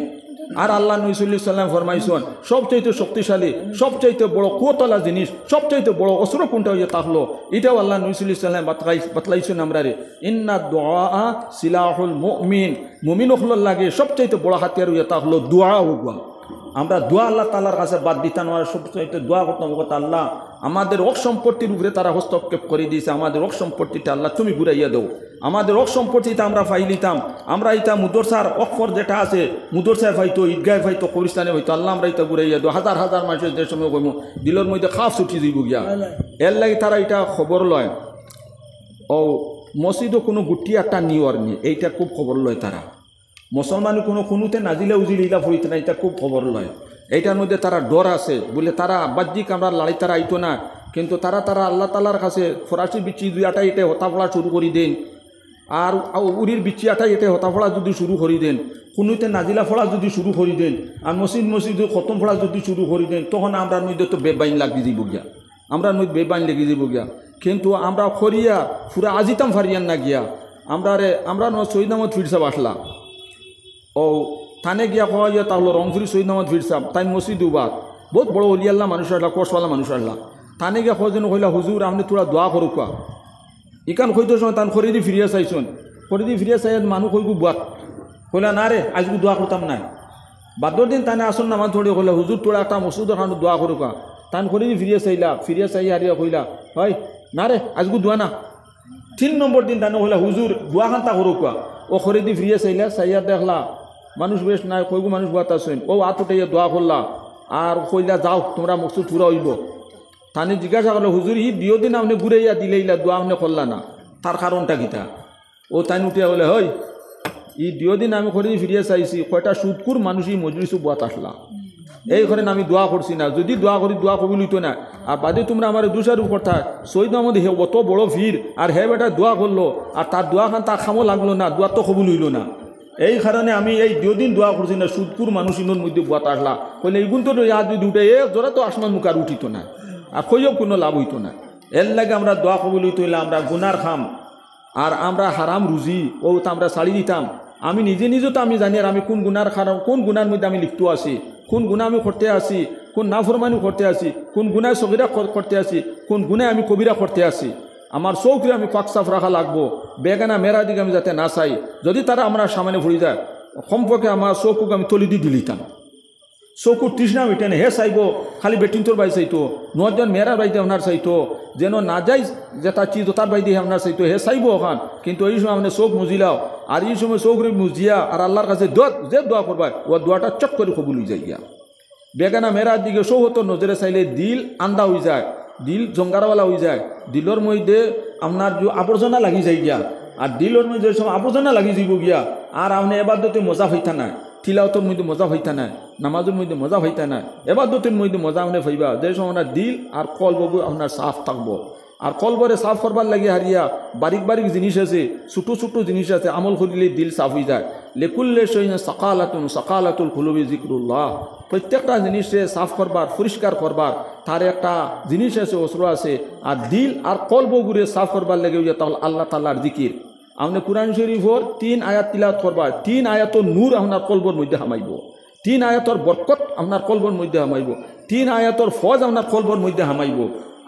আর আল্লাহ নবী সাল্লাল্লাহু আলাইহি ওয়াসাল্লাম ফরমাইছেন সবচাইতে শক্তিশালী, সবচাইতে বড় কুওয়াতলা জিনিস, সবচাইতে বড় অস্ত্র কোনটা হইয়া তাহলো, এটাও আল্লাহ নবী সাল্লাল্লাহু আলাইহি ওয়াসাল্লাম বাতলাইছেন আমরা রে, ইন্না দুআ সিলাহুল মুমিন, মুমিন হল লাগে সবচাইতে বড় হাতিয়ার হইয়া তাহলো দোয়া হুয়া। আমরা দোয়া আল্লাহ তাআলার কাছে বাদ দিতাম আর সবচাইতে দোয়া করতাম, কথা আল্লাহ আমাদের অক সম্পত্তির উপরে তারা হস্তক্ষেপ করে দিয়েছে, আমাদের অক সম্পত্তিটা আল্লাহ তুমি ঘুরাইয়া দাও, আমাদের অক সম্পত্তিটা আমরা ফাই নিতাম, আমরা ইটা মুদরসার অক্ষর যেটা আছে মুদরসায় ফাইতো, ঈদগায় ফাইতো, কবরস্থানে ফাইতো, আল্লাহ আমরা ইটা ঘুরাইয়া দাও। হাজার হাজার মানুষের যে সময় কইম দিলের মধ্যে খাফ ছুটি দিব গিয়া, এর লাগে তারা এটা খবর লয়। ও মসজিদও কোনো গুটি একটা নিওয়ার নিয়ে এইটা খুব খবর লয় তারা, মুসলমানও কোনোতে নাজিলে উজিলিলা ফুরিতে না, এটা খুব খবর লয়। এইটার মধ্যে তারা ডর আছে বলে তারা বাহ্যিক আমরা লড়াই তারা আইতো না, কিন্তু তারা আল্লাহ তাআলার কাছে ফরাসি বিচি দুই আটা এটে হতাফড়া শুরু করি দেন, আর উড়ির বিচি আটা এটে হতাফড়া যদি শুরু করি দেন, কোনোতে নাজিলা ফড়া যদি শুরু করি দেন, আর মসজিদ খতম ফড়া যদি শুরু করি দেন, তখন আমরার মধ্যে তো বেবাইন লাগি দিব গিয়া, আমরার মধ্যে বেবাইন লেগে দিব গিয়া। কিন্তু আমরা খরিয়া পুরা আজিতাম ফারিয়ান না গিয়া, আমরা শহীদ আহমদ ফির সাহেব আসলাম, ও থানে গিয়া খাওয়া গিয়া তাহলে রংপুরি শহীদ আহমদ ফির সাহেব তাই মসজিদ উবাদ বহুত বড় অলিয়াল্লাহ মানুষ আসলা, কোর্সওয়ালা মানুষ আসলা, থানে গিয়া খাওয়া যেন কইলা হুজুর আপনি তোরা দোয়া করুকা, ইকান কইতো সময় তান খরিদি ফিরিয়া চাইছেন, খরিদি ফিরিয়া চাই মানুষ কইগু বুয়াত কইলা না রে আজকে দোয়া করতাম নাই, বাদর দিন তানে আসন নামাজ ধরে কইলা হুজুর তোরা একটা মসজিদের খানো দোয়া করুকা, তান খরিদি ফিরিয়া চাই হারিয়া কইলা হয় না রে আজকে দোয়া না। 3 নম্বর দিন তানে কইলা হুজুর দোয়া খান্তা করুকা, ও খরিদি ফিরিয়া চাইয়া দেখলা মানুষ বেশ নাই, কইগু মানুষ বুয়াত আছেন, ও আত উঠাইয়া দোয়া করলা আর কইলা যাও তোমরা মসজিদ পুরা হইব। তানে জিজ্ঞাসা করলো হুজুর ই বিয় দিন আপনি ঘুরাইয়া দিলেইলা দোয়া আপনি করলা না, তার কারণটা কিতা? ও তাই উঠিয়া বলে হয় ই বিয় দিন আমি খরিদি ফিরিয়া চাইছি, কয়টা সুদকুর মানুষ ই মজলিসু বুয়াত আসলা, এই ঘরে আমি দোয়া করছি না, যদি দোয়া করি দোয়া কবুল হইতো না, আর বাদে তোমরা আমার দুসার উপর থাক শহীদ আহমদ হে অত বড় ভিড় আর হে বেটা দোয়া করলো আর তার দোয়া খান তার খামো লাগলো না, দোয়া তো কবুল হইল না, এই কারণে আমি এই দুদিন দোয়া করছি না, সুদকুর মানুষ ইনোর মধ্যে বুয়াত আসলা, কইলে এইগুন তো ইয়াদ যদি উঠে এ জোরা তো আসমান মুখ আর উঠিত না, আর কইও কোনো লাভ হইতো না। এর লাগে আমরা দোয়া কবুল হইতে হইলে আমরা গুনার খাম আর আমরা হারাম রুজি ও তো আমরা ছাড়ি দিতাম। আমি নিজেও তো আমি জানি আর আমি কোন গুনার খারাপ, কোন গুনার মধ্যে আমি লিপ্ত আছি, কোন গুণা আমি করতে আসি, কোন নাফরমানি করতে আসি, কোন গুণায় সগিরা করতে আসি, কোন গুণায় আমি কবিরা করতে আসি। আমার চৌকরে আমি পাক সাফ রাখা লাগবো, বেগানা মেরা দিকে আমি যাতে না চাই, যদি তারা আমরা সামনে ভরি যায় সম্পর্কে আমার চৌকুকে আমি তলি দিয়ে দিলিতাম, চৌকুর তৃষ্ণা মিটেনে হে চাইব খালি বেটিনটোর বাই চাইতো, 9 জন মেয়েরার বাইতে আপনার চাইতো, যেন না যাই যেটা চিজ তার বাইতে আপনার চাইতো হে চাইব ওখান, কিন্তু এই সময় আপনি চোখ মুজিলাও আর এই সময় চৌকরে মুজিয়া আর আল্লাহর কাছে যে দোয়া করবা ও দোয়াটা চট করে কবুল হয়ে যায় গিয়া। বেগানা মেরার দিকে ৭৪ নজরে চাইলে দিল আন্দা হয়ে যায়, দিল জঙ্গারওয়ালা হয়ে যায়, দিলের মধ্যে আপনার যে আবর্জনা লাগি যায় গিয়া, আর দিলের মধ্যে যে সময় আবর্জনা লাগি যাব গিয়া আর আপনি এবাদতে মজা হইতা না, তিলাওয়াতের মধ্যে মজা হইতা না, নামাজের মধ্যে মজা হইতা না, এবাদতের মধ্যে মজা আপনি পাইবা যে সময় আপনার দিল আর কলব আপনার সাফ থাকবো। আর কলবরে সাফ করবার লাগে হারিয়া বারিক জিনিস আছে, ছোটো জিনিস আছে, আমল করিলে দিল সাফ হয়ে যায়। লেকুল্লে সৈন্য সকালাতুল কুলুবি জিক্রুল্লাহ, প্রত্যেকটা জিনিসে সাফ করবার পরিষ্কার করবার তার একটা জিনিস আছে, অস্ত্র আছে। আর দিল আর কলব গুড়ে সাফ করবার লাগে তাহলে আল্লাহ তাআলার জিকির। আপনি কুরআন শরীফর 3 আয়াত তিলাওয়াত করবা, 3 আয়াতর নূর আপনার কলবর মধ্যে হামাইব, 3 আয়াতর বরকত আপনার কলবর মধ্যে হামাইব, 3 আয়াতর ফজ আপনার কলবর মধ্যে হামাইব।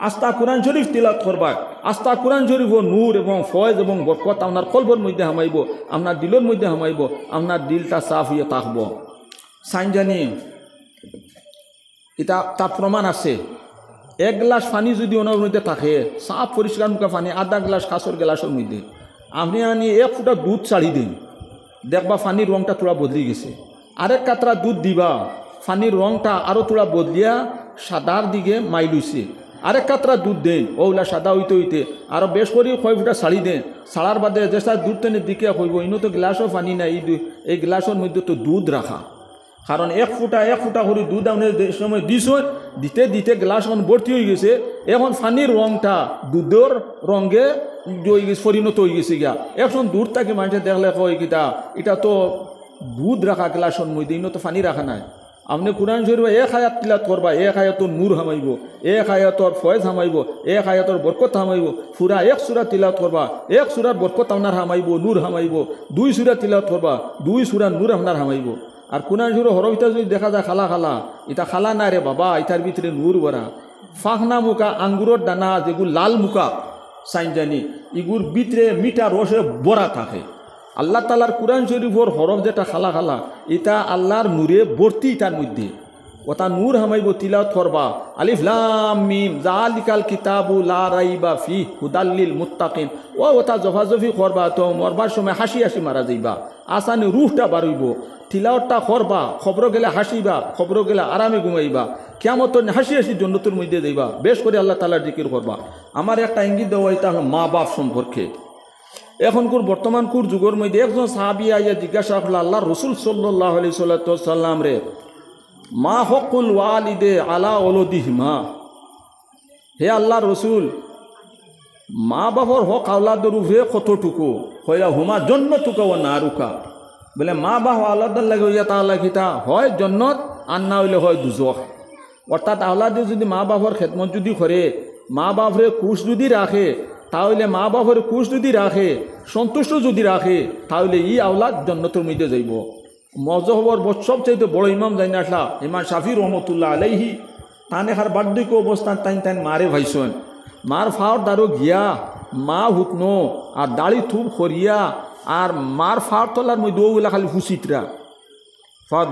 আস্তা কুরআন শরীফ তিলাওয়াত করবা, আস্তা কুরআন শরীফর নূর এবং ফয়েজ এবং বরকত আপনার কলবর মধ্যে হামাইব, আপনার দিলের মধ্যে হামাইব, আপনার দিলটা সাফ হয়ে থাকব। সাইন জানি এটা তার প্রমাণ আছে। 1 গ্লাস পানি যদি ওনার মধ্যে থাকে, সাফ পরিষ্কার মুখে পানি, আধা গ্লাস কাঁচর গ্লাসের মধ্যে আপনি আনি 1 ফুটা দুধ ছাড়ি দিন, দেখবা পানির রঙটা তোরা বদলি গেছে। আরেক কাতরা দুধ দিবা, পানির রঙটা আরও তোরা বদলিয়া সাদার দিকে মাইলুছে। আরেক কাতরা দুধ দেন ওগুলা সাদা হইতে হইতে আরও বেশ করে কয় ফুটা শাড়ি দেন ছাড়ার বাদে যেসা দুধ টেনে দিকে হইব ইনো তো গ্লাসও পানি নাই এই গ্লাসের মধ্যে তো দুধ রাখা কারণ এক ফুটা করে দুধ আপনার সময় দিস দিতে দিতে গ্লাস এখন ভর্তি হয়ে গেছে এখন পানির রংটা দুধের রঙে হয়ে গেছে পরিণত হয়ে গেছে গিয়া এখন দূর থেকে মানুষে দেখলে কয় কিটা এটা তো দুধ রাখা গ্লাসের মধ্যে ইনো তো পানি রাখা নাই আপনি কোরআন শরীফ এক আয়াত তিলাওয়াত করবা এক আয়াতর নূর হামাইব এক আয়াতর ফয়েজ হামাইব এক আয়াতর বরকত হামাইব পুরা এক সূরা তিলাওয়াত করবা এক সূরার বরকত আপনার হামাইব নূর হামাইব দুই সূরা তিলাওয়াত করবা দুই সূরা নূর আপনার হামাইব আর কোরআন শরীফ হরফিতা যদি দেখা যায় খালা এটা খালা না রে বাবা এটার ভিতরে নূর ভরা ফাঁকনা মুখা আঙ্গুরের দানা যেগুলো লাল মুখা সাইন জানি এগুর ভিতরে মিঠা রসে বড়া থাকে আল্লাহ তালার কোরআন শরীফর হরফ যেটা খালা এটা আল্লাহর নূরে ভর্তি তার মধ্যে ওটা নূর হামাইব তিলাওয়াত করবা আলিফ লাম মিম যালিকাল কিতাবু লা রাইবা ফি হুদাল লিল মুত্তাকিন ওটা জফাজফি করবা তো মরবার সময় হাসি মারা যাইবা আসানে রুহটা বাড়ইব তিলাওয়াতটা করবা খবর গেলে হাসিবা খবর গেলে আরামে ঘুমাইবা কিয়ামত হাসি জন্নতের মধ্যে যাইবা বেশ করে আল্লাহ তাআলার জিকির করবা আমার একটা ইঙ্গিত দেওয়া এটা মা বাপ সম্পর্কে এখনকার বর্তমানকার যুগের মধ্যে একজন সাহাবী আইয়া জিজ্ঞাসা করল আল্লাহ রসুল সাল্লাল্লাহু আলাইহি সাল্লাম রে মা হকুল ওয়ালিদে আলা ওলদিহিমা হে আল্লাহ রসুল মা বাপর হক আওলাদের উপরে কতটুকু হইয়া হুমা জন্নতুকা ও না রুকা বলে মা বাপ আওলাদের লাগে হইয়া তাহলে কিতা হয় জন্নত আর না হইলে হয় দুজখ অর্থাৎ আওলাদে যদি মা বাপর খেদমত যদি করে মা বাপরে কুশ যদি রাখে তাহলে মা বাপের কুশ যদি রাখে সন্তুষ্ট যদি রাখে তাহলে ই আওলাদ জন্নতের মধ্যে যাইব মজহবর সবচাইতে বড় ইমাম জানি আসলা ইমাম শাফি রহমতুল্লাহ আলাইহি তান এখার বার্ধক্য অবস্থান তাইন মারে ভাইসন মার ফাওয়ার দারো গিয়া মা হুকনো আর দাড়ি থুপ খরিয়া আর মার ফাওয়ার তলার মধ্যে ওগুলা খালি হুসিতরা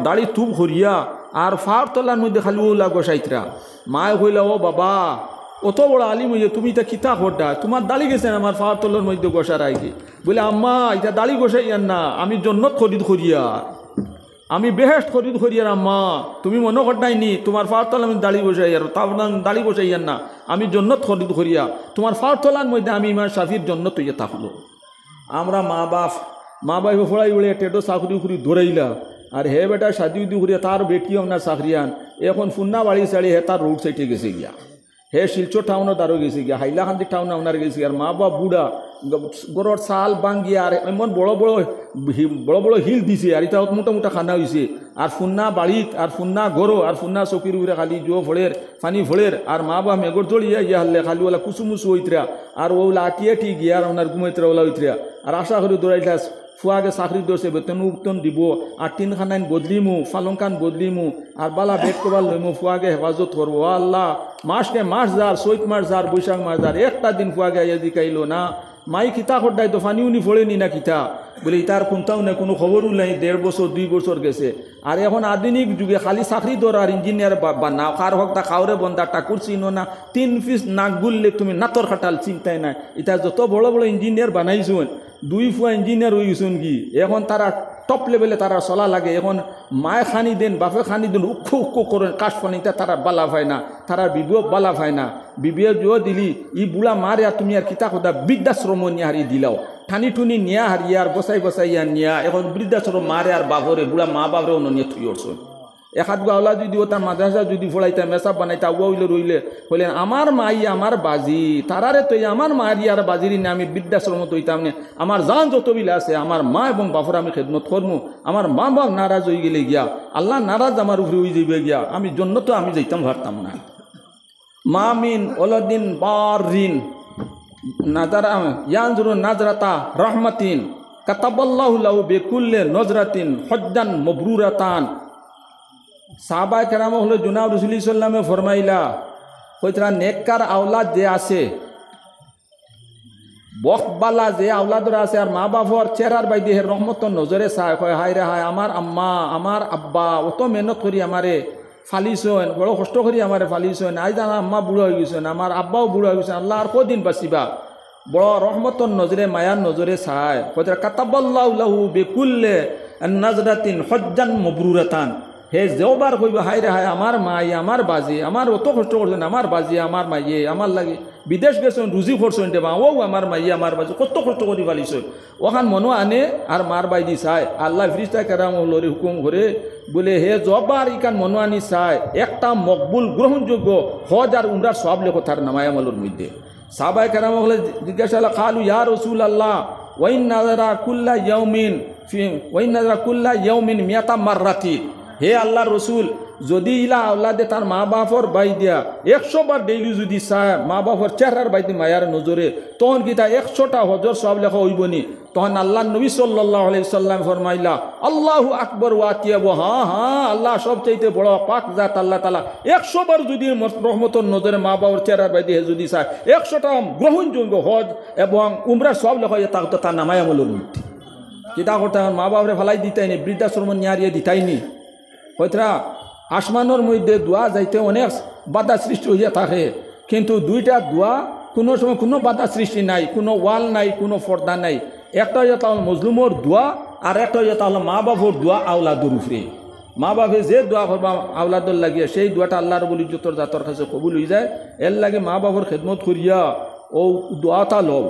দাড়ি থুপ খরিয়া আর ফাওয়ার তলার মধ্যে খালি ওগুলা গোসাইতরা মায় কইলা ও বাবা অত বড় আলিম হইয়া তুমি এটা কিতা করডা তোমার দাড়ি গেছেন আমার ফাওয়ার তলার মধ্যে গোসার আগে বলে আম্মা এটা দাড়ি গোসাইয়ান না আমি জন্নত খরিদ করিয়া আমি বেহেস্ট খরিদ করিয়ার আম্মা তুমি মনে করটাইনি তোমার ফাওয়ার তলার মধ্যে দাড়ি গোসাইয়ার তার দাড়ি গোসাইয়ান না আমি জন্নত খরিদ করিয়া তোমার ফাওয়ার তলার মধ্যে আমি ইমাম শাফির জন্নত হইয়া থাকলো আমরা মা বাপ ফোড়াই উড়ে টেটো চাকরি উকরি দৌড়াইলা আর হে বেটা শাদি উদি করিয়া তার বেটি আপনার চাকরিয়ান এখন ফুন্না বাড়ি সাড়ি হে তার রোড সাইডে গেছে গিয়া হে শিলচর টাউনও তারও গেছে গিয়া হাইলাকান্দি টাউনে আপনার গেছে আর মা বাপ বুড়া গরর চাল বাঙ্গিয়া আর এমন বড় বড় হিল দিছে আর এটা মোটা খানা হয়েছে আর ফুন্না বাড়িত আর ফুন্না গরো আর ফুন্না চকির উপরে খালি জো ফলের পানি ফলের আর মা বাপ মেঘর জড়িয়া ইয়া হলে খালি ওলা কুচুমুচু হইতরা আর ওলা আটিয়াটি গিয়া আর আপনার ঘুমাইতরা ওলা হইতরা আর আশা করি দৌড়াইলা ফুয়াকে চাকরি ধরছে বেতন উত্তন দিব আর তিনখানাইন বদলিমু ফালংখান বদলিমু আর বালা বেট কবার লইমু ফুয়াকে হেফাজত করবো আল্লাহ মাসকে মাস যার চৈত মাস যার বৈশাখ মাস যার একটা দিন ফুয়াকে আইয়া দিকাইলো না মাই কিতা খড্ডাই তো ফানি উনি ফোড়েনি না কিতা বলে তার কোনটাও নাই কোনো খবরও নাই 1.5 বছর 2 বছর গেছে আর এখন আধুনিক যুগে খালি চাকরি ধর আর ইঞ্জিনিয়ার বা না কার হোক তা খাওয়ারে বন্ধা টাকুর চিনো না 3 পিস নাক গুললে তুমি নাতর খাটাল চিন্তাই নাই এটা যত বড় ইঞ্জিনিয়ার বানাইছুন 2 ফুয়া ইঞ্জিনিয়ার হয়ে গেছুন কি এখন তারা টপ লেভেলে তারা চলা লাগে এখন মায়ে খানি দেন বাপে খানি দেন উক্ষ করেন কাশ পানিতে তারা বালা পায় না তারা বিবিও বালা পায় না বিবিও জো দিলি ই বুড়া মারে আর তুমি আর কিতা কথা বৃদ্ধাশ্রম নিয়ে হারিয়ে দিলাও ঠানি টুনি নিয়া হারিয়ে আর বসাইয়া নিয়া এখন বৃদ্ধাশ্রম মারে আর বাপরে বুড়া মা বাপরে অন্য নিয়ে থুই উঠছেন একাত গাওলা যদি ও তার মাদ্রাসা যদি ফোড়াইতা মেসাপ বানাইতা উইলে রইলে হইলেন আমার মাই আমার বাজি তারারে তো আমার মারি আর বাজির নিয়ে আমি বৃদ্ধাশ্রম তৈতাম নে আমার জান যত বিলে আছে আমার মা এবং বাপর আমি খেদমত করবো আমার মা বাপ নারাজ হয়ে গেলে গিয়া আল্লাহ নারাজ আমার উপরে হয়ে যাইবে গিয়া আমি জন্য তো আমি যাইতাম পারতাম না মা মিন ওলাদিন বারিন নাজারা ইয়ানজুরু নাজরাতা রহমাতিন কাতাবাল্লাহু লাহু বিকুল্লি নজরাতিন হজ্জান মাবরুরাতান সাহাবা কেরাম হলো জুনাব রসুল সাল্লামে ফরমাইলা কইতরা নেককার আওলাদ যে আছে বকবালা যে আওলাদরা আছে আর মা বাপর চেহারার বাইদি হে রহমত নজরে চায় কয় হায় রে হায় আমার আম্মা আমার আব্বা অত মেহনত করি আমারে ফালিছেন বড় কষ্ট করি আমারে ফালিছেন আজ আমার আম্মা বুড়ো হয়ে গেছেন আমার আব্বাও বুড়ো হয়ে গেছেন আল্লাহ আর কদিন বাঁচিবা বড় রহমতর নজরে মায়ার নজরে চায় কইতরা কাতাবাল্লাহু লাহু বিকুল্লি নাজরাতিন হজ্জান মাবরুরাতান হে যেবার কইব হায় রে হায় আমার মাই আমার বাজি আমার অত কষ্ট করছেন আমার বাজি আমার মাইয়ে আমার লাগে বিদেশ গেছেন রুজি করছেন দেবা ও আমার মাইয়ে আমার বাজি কত কষ্ট করি পালিছ ওখান মনো আনে আর মার বাইদি চায় আল্লাহ ফিরিস্তা কেরাম লরি হুকুম করে বলে হে জবার ইকান মনো আনি চায় একটা মকবুল গ্রহণযোগ্য হজ আর উমরার সব লেখো তার নামায়ামলের মধ্যে সাহাবায়ে কেরাম হলে জিজ্ঞাসা কালু ইয়া রাসূলুল্লাহ ওয়াইন নাযারা কুল্লা ইয়াউমিন মিয়াতা মাররাতি হে আল্লাহর রসুল যদি ইলা আওলাদে তার মা বাপর বাই দিয়া 100 বার ডেইলি যদি চায় মা বাপর চেহারার বাইতে মায়ার নজরে তখন কি তা 100টা হজর সব লেখা হইবনি তখন আল্লাহ নবী সাল্লাল্লাহু আলাইহি সাল্লাম ফরমাইলা আল্লাহু আকবার ওয়াতিয়াবু হ্যাঁ হ্যাঁ আল্লাহ সবচাইতে বড় পাক জাত আল্লাহ তাআলা 100 বার যদি রহমতের নজরে মা বাপর চেহারার বাইতে যদি চায় 100টা গ্রহণযোগ্য হজ এবং উমরা সব লেখা তা তো তার নামায় আমলের মধ্যে কিতা করতে মা বাপরে ফেলাই দিতাইনি বৃদ্ধাশ্রম নিয়ারিয়ে দিতাইনি হয়তরা আসমানোর মধ্যে দোয়া যাইতে অনেক বাধা সৃষ্টি হইয়া থাকে কিন্তু দুইটা দোয়া কোনো সময় কোনো বাধা সৃষ্টি নাই কোনো ওয়াল নাই কোনো পর্দা নাই একটা হইয়া তাহলে মজলুমর দোয়া আর একটা হইয়া তাহলে মা বাবুর দোয়া আওলাদুর উপরে মা বাপে যে দোয়া করবা আওলাদুর লাগিয়ে সেই দোয়াটা আল্লাহর বলি যতর জাতর কাছে কবুল হয়ে যায় এর লাগে মা বাবুর খেদমত করিয়া ও দোয়াটা লও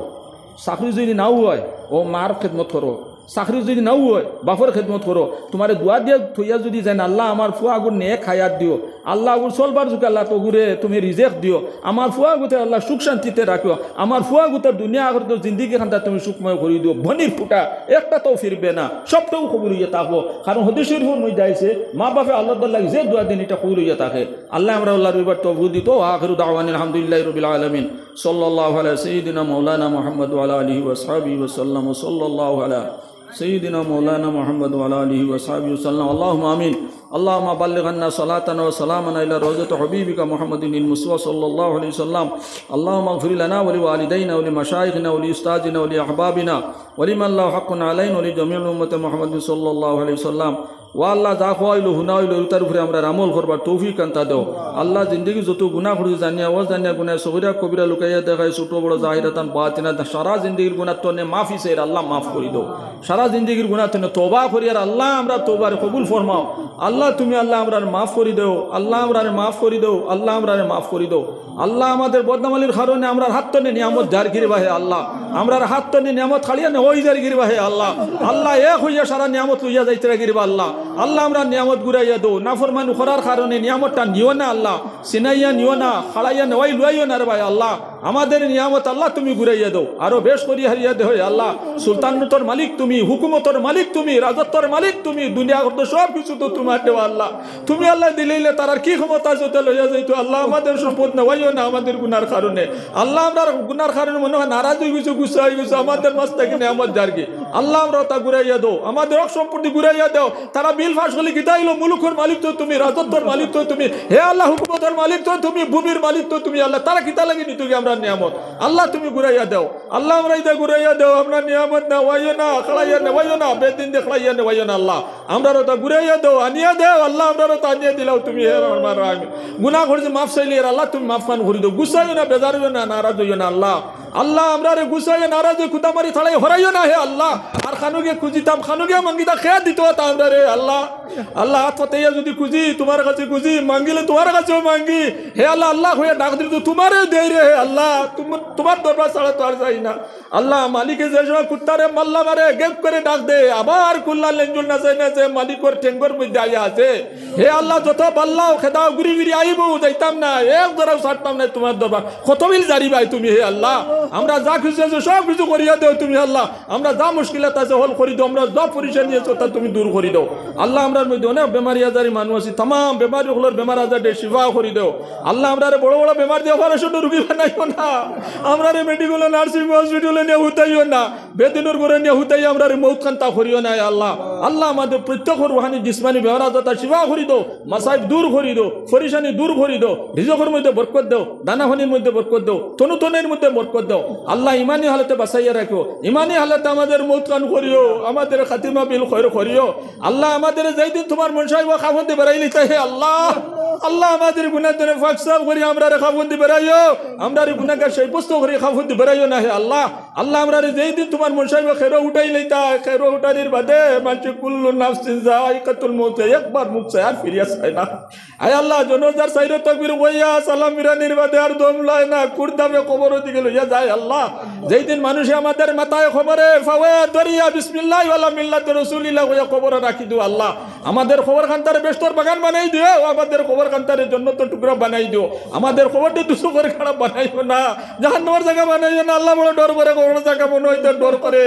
চাকরি যদি নাও হয় ও মার খেদমত করো চাকরি যদি নাও হয় বাপর খেদমত করো তোমার দোয়া দিয়ে থইয়া যদি যেন আল্লাহ আমার ফুয়া আগুর নে খায়াত দিও আল্লাহ আগুর চলবার যুগে আল্লাহ তগুরে তুমি রিজেক্ট দিও আমার ফুয়া গুতে আল্লাহ সুখ শান্তিতে রাখিও আমার ফুয়া গুতের দুনিয়া আগর তো জিন্দিগি খান্তা তুমি সুখময় করি দিও ভনির ফুটা একটা তো ফিরবে না সবটাও খবর হইয়া থাকবো কারণ হদিসের ফোন মধ্যে আইছে মা বাপে আল্লাহ লাগে যে দোয়া দিন এটা খবর হইয়া থাকে আল্লাহ আমরা আল্লাহর এবার তবু দিত আখিরু দাওয়ানিল আলহামদুলিল্লাহি রাব্বিল আলামিন সাল্লাল্লাহু আলা সাইয়্যিদিনা মাওলানা মুহাম্মদ ওয়া আলা আলিহি ওয়া সাহবিহি ওয়া সাল্লাম সাল্লাল্লাহু আলা سيدنا مولانا محمد وعلى آله وصحبه وسلم اللهم آمين اللهم بلغ عنا صلاتنا وسلامنا إلى روضة حبيبك محمد المصطفى صلى الله عليه وسلم اللهم اغفر لنا ولوالدينا ولمشايخنا ولأستاذنا ولأحبابنا ولمن له حق علينا ولجميع أمة محمد صلى الله عليه وسلم والله যা খাওয়াইলো হুনাইলো তার উপরে আমরা আমল করবার তৌফিক আনতা দাও আল্লাহ জিন্দেগি যত গুনাহ করি জানিয়া ও জানিয়া গুনাহ সগীরা কবিরা লুকাইয়া দেখায় ছোট বড় জাহিরাতান বাতিনা সারা জিন্দেগির গুনাহ তনে মাফি চাই আল্লাহ মাফ করে দাও সারা জিন্দেগির গুনাহ তনে তওবা করি আর আল্লাহ আমরা তওবার কবুল ফরমাও আল্লাহ তুমি আল্লাহ আমরার মাফ করে দাও আল্লাহ আমরার মাফ করে দাও আল্লাহ আমরার মাফ করে দাও আল্লাহ আমাদের বদনামালির কারণে আমরার হাত তনে নিয়ামত জার গিরবা হে আল্লাহ আমরার হাত তনে নিয়ামত খালিয়া নে ওই জার গিরবা হে আল্লাহ আল্লাহ এক হইয়া সারা নিয়ামত লইয়া যাইতে গিরবা আল্লাহ আল্লাহ আমরা নিয়ামত ঘুরাইয়া দো নাফরমানি করার কারণে নিয়ামতটা নিও না আল্লাহ সিনাইয়া নিও না খালাইয়া নেওয়াই লুয়াইও না রে ভাই আল্লাহ আমাদের নিয়ামত আল্লাহ তুমি ঘুরাইয়া দাও আরো বেশ করি হারিয়া দে হয় আল্লাহ সুলতানতর মালিক তুমি হুকুমতর মালিক তুমি রাজত্বর মালিক তুমি দুনিয়া করতে সব কিছু তো তোমার দেওয়া আল্লাহ তুমি আল্লাহ দিলেইলে তার কি ক্ষমতা আছে লইয়া যাইতো আল্লাহ আমাদের সম্পদ নেওয়াইও না আমাদের গুনার কারণে আল্লাহ আমরা গুনার কারণে মনে হয় নারাজ হয়ে গেছো গুসা হয়ে গেছো আমাদের মাছ থেকে নিয়ামত জারগে আল্লাহ আমরা তা ঘুরাইয়া দাও আমাদের সম্পত্তি ঘুরাইয়া দাও তারা বিল ফাঁস হলে গীতাইলো মুলুকের মালিক তো তুমি রাজত্বর মালিক তো তুমি হে আল্লাহ হুকুমতের মালিক তো তুমি ভূমির মালিক তো তুমি আল্লাহ তারা কিতা লাগে নিতো আমরা নিয়ামত আল্লাহ তুমি ঘুরাইয়া দাও আল্লাহ আমরা ইদা ঘুরাইয়া দাও আমরা নিয়ামত নেওয়াইও না খালাইয়া নেওয়াইও না বেদিন দিয়ে খালাইয়া নেওয়াইও না আল্লাহ আমরা তা ঘুরাইয়া দাও আনিয়া দাও আল্লাহ আমরা তা আনিয়া দিলাও তুমি হে আমার আমি গুনাহ করেছি মাফ চাইলে আল্লাহ তুমি মাফ খান করে দাও গুসাইও না বেজার হইও না নারাজ হইও না আল্লাহ আল্লাহ আমরা রে গুসাইয়া নারাজ খুদামারি থালাই হরাইও না হে আল্লাহ আর খানুকে খুঁজিতাম খানুকে মাঙ্গিতা খেয়া দিত আমরা রে আল্লাহ আল্লাহ হাত পাতাইয়া যদি খুঁজি তোমার কাছে খুঁজি মাঙ্গিলে তোমার কাছেও মাঙ্গি হে আল্লাহ আল্লাহ হয়ে ডাক দিল তো তোমারও দেই রে হে আল্লাহ তোমার দরবার ছাড়া তো আর যাই না আল্লাহ মালিকে যে সময় কুত্তারে মাল্লা মারে গেপ করে ডাক দে আবার কুল্লা লেঞ্জুল না চাই না যে মালিকর ঠেঙ্গর মধ্যে আইয়া আছে হে আল্লাহ যত পাল্লাও খেদাও ঘুরি ঘুরি আইব যাইতাম না এক ধরাও ছাড়তাম না তোমার দরবার কত মিল জারি ভাই তুমি হে আল্লাহ আমরা যা খুশি আছে সব কিছু করিয়া দেও তুমি আল্লাহ আমরা যা মুশকিলাত আছে হল করি দাও আমরা যা পরিশানি নিয়েছো তা তুমি দূর করি দাও আল্লাহ আমরার মধ্যে অনেক বেমারি আজারি মানুষ আছে তাম বেমারি হলোর বেমার আজার দিয়ে শিফা করি দাও আল্লাহ আমরা বড় বড় বেমার দিয়ে অপারেশন রুগী বানাইও না আমরা মেডিকেল নার্সিং হসপিটালে নিয়ে হুতাইও না বেদিনের করে নিয়ে হুতাই আমরা মৌত কান্তা করিও না আল্লাহ আল্লাহ আমাদের প্রত্যেক রুহানি জিসমানি বেমার আজার শিফা করি দাও মাসাইব দূর করি দাও পরিশানি দূর করি দাও রিজকের মধ্যে বরকত দাও দানাহানির মধ্যে বরকত দাও তনুতনের মধ্যে বরকত দাও আল্লাহ ইমানি হালতে বাঁচাইয়া রাখো ইমানি হালতে আমাদের মৌত কান করিও, আমাদের খাতিমা বিল খৈর করিও। আল্লাহ আমাদের যেই দিন তোমার মন সাহেব খাবন্দি বেড়াইলি তাই হে আল্লাহ, আল্লাহ আমাদের গুনার জন্য ফাকসাব করি আমরা খাবন্দি বেড়াইও, আমরা গুনাগার সেই পুস্তক করি খাবন্দি বেড়াইও না হে আল্লাহ। আল্লাহ আমরা যেই দিন তোমার মন সাহেব খেরো উঠাইলি তা খেরো উঠানির বাদে মানুষ কুল্লু নাফসিন যায়কাতুল মউত, একবার মুখ চায় আর ফিরিয়া চায় না। আয় আল্লাহ জনজার সাইরে তকবীর বইয়া সালাম বিরানির বাদে আর দম লয় না, কুরদামে কবর দিকে লইয়া যায় আল্লাহ। যেই দিন মানুষে আমাদের মাথায় খবরে ফাওয়া দরিয়া বিসমিল্লাহ ওয়ালা মিল্লাত রাসূলিল্লাহ হইয়া কবর রাখি দিও আল্লাহ। আমাদের খবর খান্তারে বেস্তর বাগান বানাই দিও, আমাদের খবর খান্তারে জান্নাতের টুকরা বানাই দিও, আমাদের খবরটি দুসুকের খারাপ বানাইও না, জাহান্নামের জায়গা বানাইও না। আল্লাহ বড় ডর করে কবর জায়গা মনে হইতে ডর করে,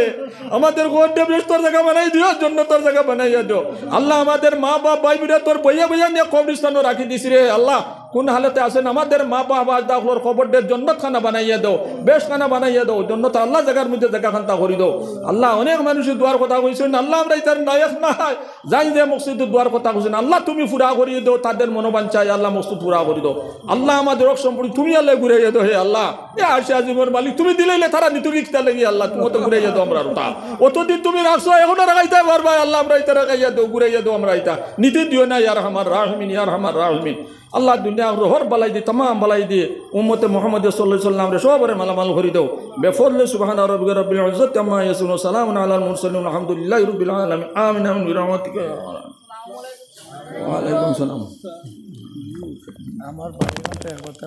আমাদের খবরটি বেস্তর জায়গা বানাই দিও, জান্নাতের জায়গা বানাইয়া দিও আল্লাহ। আমাদের মা বাপ ভাই বিরা তোর বইয়া বইয়া নিয়ে কবরস্থানে রাখি দিছি রে আল্লাহ। কোন হালতে আছেন আমাদের মা বাপ দাখলোর খবর দে, জন্নত খানা বানাইয়া দাও, বেশ খানা বানাইয়া দাও, জন্নত আল্লাহ জায়গার মধ্যে জায়গা খান্তা করি দাও আল্লাহ। অনেক মানুষের দোয়ার কথা কইছেন আল্লাহ, আমরা ইতার নায়ক নাই যাই যে মসজিদের দোয়ার কথা কইছেন আল্লাহ, তুমি পুরা করিয়ে দাও তাদের মনোবাঞ্ছায় আল্লাহ, মসজিদ পুরা করে দাও আল্লাহ। আমাদের সম্পত্তি তুমি আল্লাহ ঘুরাইয়া দাও হে আল্লাহ। এ আসে আজিমের মালিক তুমি দিলে তারা নিতু রিক্তা লাগি আল্লাহ, তুমি তো ঘুরাইয়া দাও আমরা ওটা, অতদিন তুমি রাখছো এখনো রাখাইতে পারবা আল্লাহ, আমরা ইতা রাখাইয়া দাও ঘুরাইয়া দাও আমরা ইতা নিতে দিও না ইয়ার হামার রাহমিন, ইয়ার হামার রাহমিন আল্লাহ। দুনিয়া হর বালাই দিয়ে तमाम বালাই দিয়ে উম্মতে মুহাম্মদ সাল্লাল্লাহু আলাইহি ওয়াসাল্লাম রে সবরে মালামাল করি দাও বেফরলে সুবহান রাব্বিকা রাব্বিল ইজ্জাতি আম্মা ইয়াসিফুন ওয়া সালামুন আলাল মুরসালিন আলহামদুলিল্লাহি রাব্বিল আলামিন আমিন আমিন বিরহমাতিকা ইয়া আল্লাহ। ওয়া আলাইকুম সালাম। আমার বাড়িতে কথা